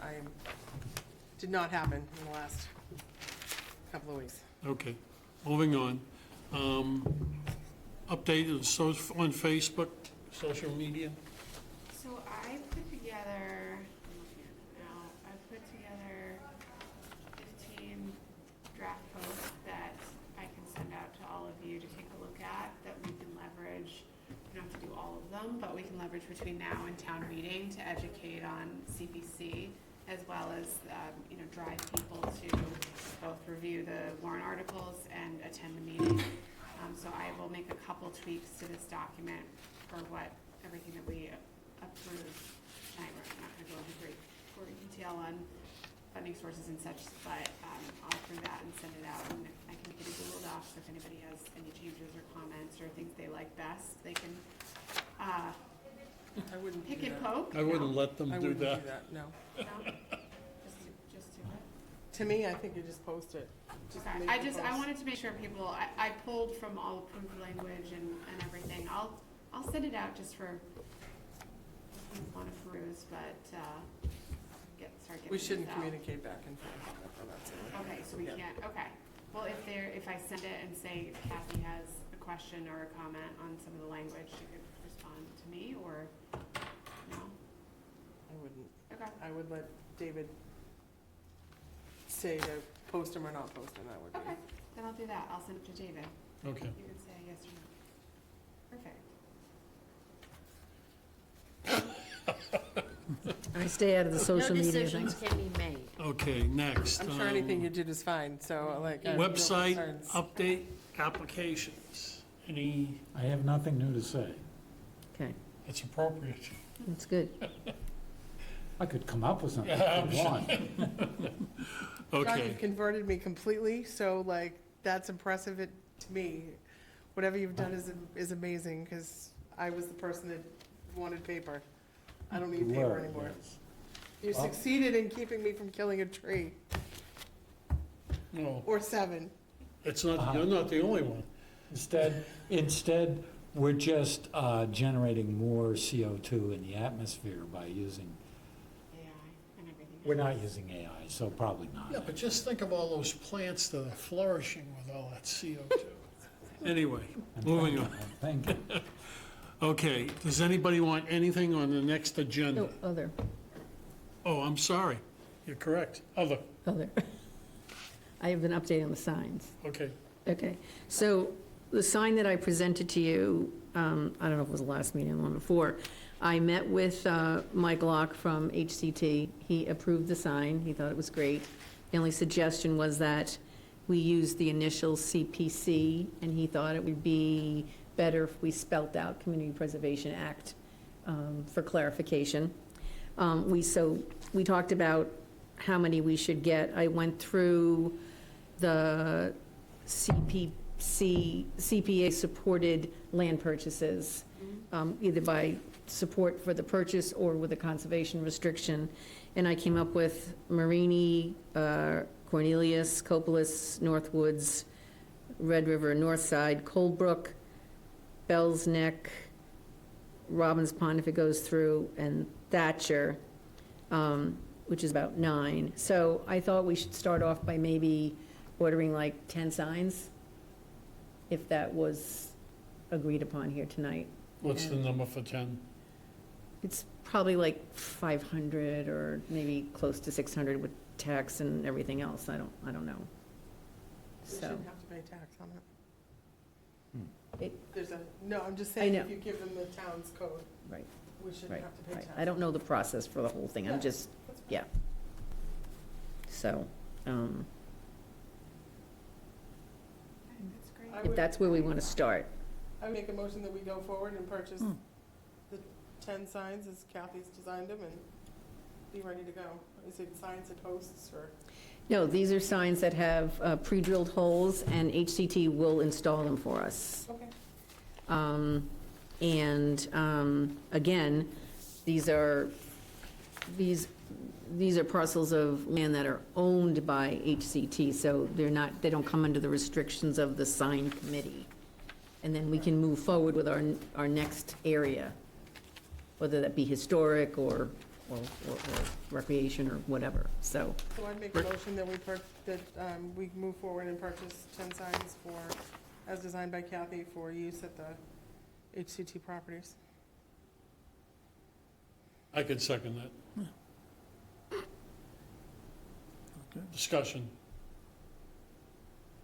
Did not happen in the last couple of weeks. Okay, moving on. Update on Facebook, social media. So I put together, I'm looking at it now, I put together 15 draft posts that I can send out to all of you to take a look at, that we can leverage. We don't have to do all of them, but we can leverage between now and town meeting to educate on CPC, as well as, drive people to both review the warrant articles and attend the meeting. So I will make a couple tweaks to this document for everything that we approved tonight. We're not gonna go into great detail on funding sources and such, but I'll approve that and send it out, and I can get a Google Docs if anybody has any changes or comments or things they like best, they can, I wouldn't do pick and that. poke. I wouldn't let them I do wouldn't do that. that, no. No? Just do it. To me, I think you just post it. Just Okay, make I the post. wanted to make sure people, I pulled from all approved language and everything. I'll send it out just for, if you want to peruse, but, start getting We this shouldn't out. communicate back and forth. That's it. Okay, so we Yeah. can't, okay. Well, if I send it and say Kathy has a question or a comment on some of the language, she could respond to me, or, no? I wouldn't. Okay. I would let David say to post him or not post him, that would be. Okay, then I'll do that. I'll send it to David. Okay. You can say yes or no. Perfect. I stay out of the social No media decisions things. can be made. Okay, next. I'm sure anything you did is fine, so like. I have no Website concerns. update applications. Any, I have nothing new to say. Okay, it's appropriate. that's good. I could come up with something Yeah, if you want. John, Okay, you've converted me completely, so like, that's impressive to me. Whatever you've done is amazing, because I was the person that wanted paper. I don't need You paper were, anymore. yes. You Well- succeeded in keeping me from killing a tree, no, or 7. it's not, you're not the only one. Instead, we're just generating more CO2 in the atmosphere by using, AI and everything. we're not using AI, so probably not. Yeah, but just think of all those plants that are flourishing with all that CO2. Anyway, moving on. I'm thinking. Okay, does anybody want anything on the next agenda? No, other. Oh, I'm sorry. You're correct. Other, I have an update on the signs. okay. Okay, so the sign that I presented to you, I don't know if it was the last meeting or the one before, I met with Mike Locke from HCT. He approved the sign. He thought it was great. The only suggestion was that we use the initial CPC, and he thought it would be better if we spelt out Community Preservation Act for clarification. We talked about how many we should get. I went through the CPA-supported land purchases, either by support for the purchase or with a conservation restriction. And I came up with Marini, Cornelius, Copolis, Northwoods, Red River, Northside, Coldbrook, Bell's Neck, Robbins Pond if it goes through, and Thatcher, which is about 9. So I thought we should start off by maybe ordering like 10 signs, if that was agreed upon here tonight. What's the number for 10? It's probably like 500 or maybe close to 600 with tax and everything else. I don't know. We So, shouldn't have to pay tax on it. It- No, I'm just saying, know. if you give them the town's code, right, we shouldn't right, have to pay right. tax. I don't know the process for the whole thing. Yeah, I'm just, that's fine. yeah. So, That's great. I if would- that's where we want to start. I would make a motion that we go forward and purchase the 10 signs as Kathy's designed them and be ready to go. Is it signs and posts, or? No, these are signs that have pre-drilled holes, and HCT will install them for us. Okay. Again, these are parcels of land that are owned by HCT, so they don't come under the restrictions of the sign committee. and then we can move forward with our next area, whether that be historic or recreation or whatever, so. So I'd make a motion that we move forward and purchase 10 signs as designed by Kathy, for use at the HCT properties. I could second that. Okay. Discussion.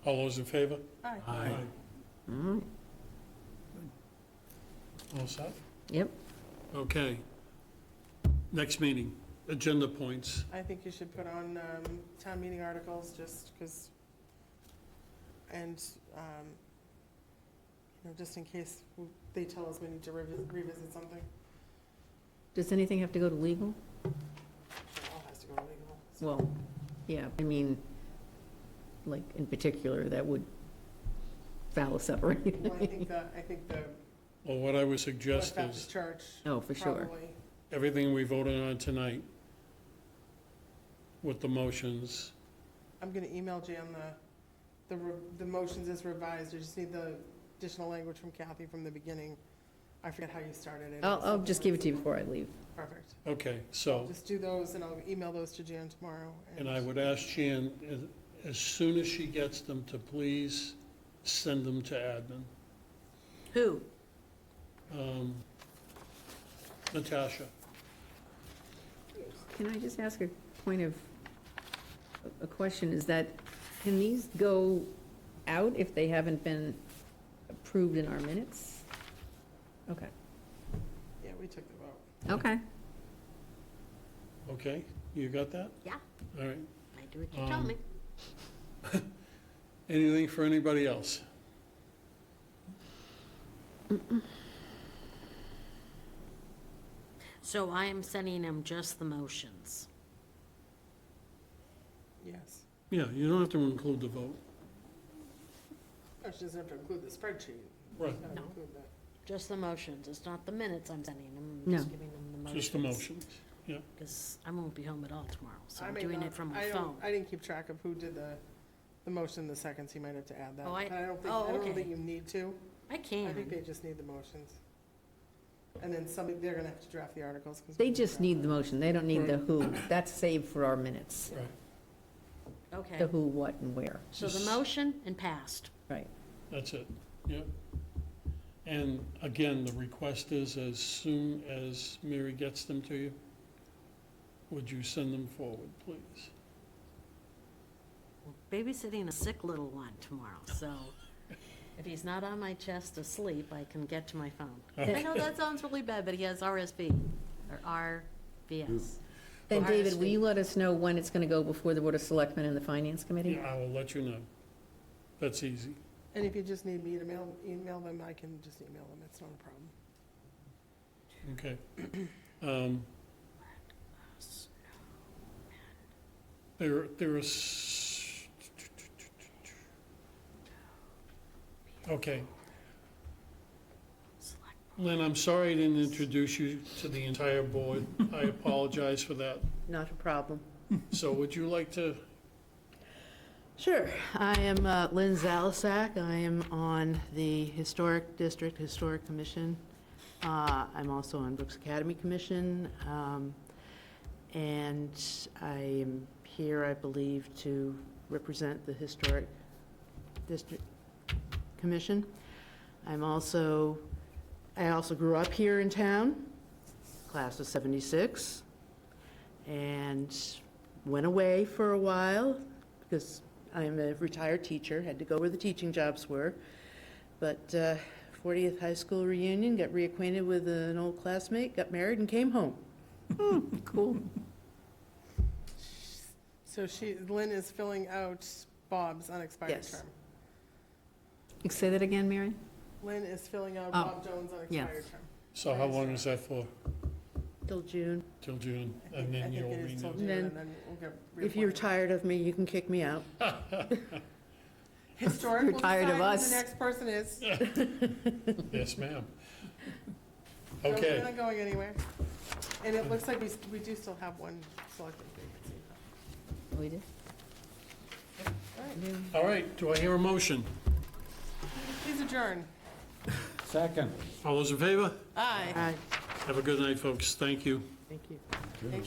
All those in favor? Aye. Aye. All set? Yep. Okay. Next meeting, agenda points. I think you should put on town meeting articles, just because, and, just in case they tell us we need to revisit something. Does anything have to go to legal? It all has to go to legal. so- Well, yeah, I mean, like, in particular, that would foul separate. Well, I think the Well, what I would West suggest Baptist is, Church Oh, for sure. probably, everything we voted on tonight with the motions, I'm gonna email Jan the motions as revised. I just need the additional language from Kathy from the beginning. I forget how you started it. I'll just give it to you before I leave. Perfect. okay, so, Just do those, and I'll email those to Jan tomorrow. and I would ask Jan, as soon as she gets them, to please send them to admin. Who? Natasha, Can I just ask a point of, a question, is that, can these go out if they haven't been approved in our minutes? Okay, Yeah, we took the vote. okay. okay, you got that? Yeah, All right. I do what you tell me. Anything for anybody else? So I am sending him just the motions. Yes. Yeah, you don't have to include the vote. No, she doesn't have to include the spreadsheet. Right. She's gotta No. include the- Just the motions. It's not the minutes I'm sending him. I'm No. just giving him the motions. Just the motions, yeah. Because I won't be home at all tomorrow, so I I'm may doing not- it from my I don't- phone. I didn't keep track of who did the motion, the seconds. He might have to add that. Oh, But I don't okay. think you need to. I I think can. they just need the motions. And then they're gonna have to draft the articles. 'cause They we just draft need them. the motion, they don't need the who. That's saved for our minutes. Right. Okay. The who, what, and where, So the motion and passed. right. That's it, yep. And again, the request is, as soon as Mary gets them to you, would you send them forward, please? Babysitting a sick little one tomorrow, so if he's not on my chest asleep, I can get to my phone. I know that sounds really bad, but he has RSV, or RVS. Then, Or David, will RSV. you let us know when it's gonna go before the Board of Selectmen and the Finance Committee? Yeah, I will let you know. That's easy. And if you just need me to email them, I can just email them. It's not a problem. Okay. There is, okay. Lynn, I'm sorry I didn't introduce you to the entire board. I apologize for that. Not a problem. So would you like to, Sure. I am Lynn Zalasak. I am on the Historic District Historic Commission. I'm also on Brooks Academy Commission. And I am here, I believe, to represent the Historic District Commission. I also grew up here in town, class of '76, and went away for a while because I'm a retired teacher, had to go where the teaching jobs were. But 40th high school reunion, got reacquainted with an old classmate, got married, and came home. Cool. So Lynn is filling out Bob's unexpired Yes. term. Say that again, Mary? Lynn is filling out Oh, Bob Jones' yeah. unexpired term. so how long is that for? Till June. Till June, I and think then you'll it is till renew? June, Then and then we'll get If you're reappointed. tired of me, you can kick me out. Historic You're will tired of decide who us. the next person is. Yes, ma'am. So Okay. We're not going anywhere. And it looks like we do still have one selected vacancy. We did? All right, All right, do I hear a motion? please adjourn. Second. All those in favor? Aye. Aye. Have a good night, folks. Thank you. Thank you.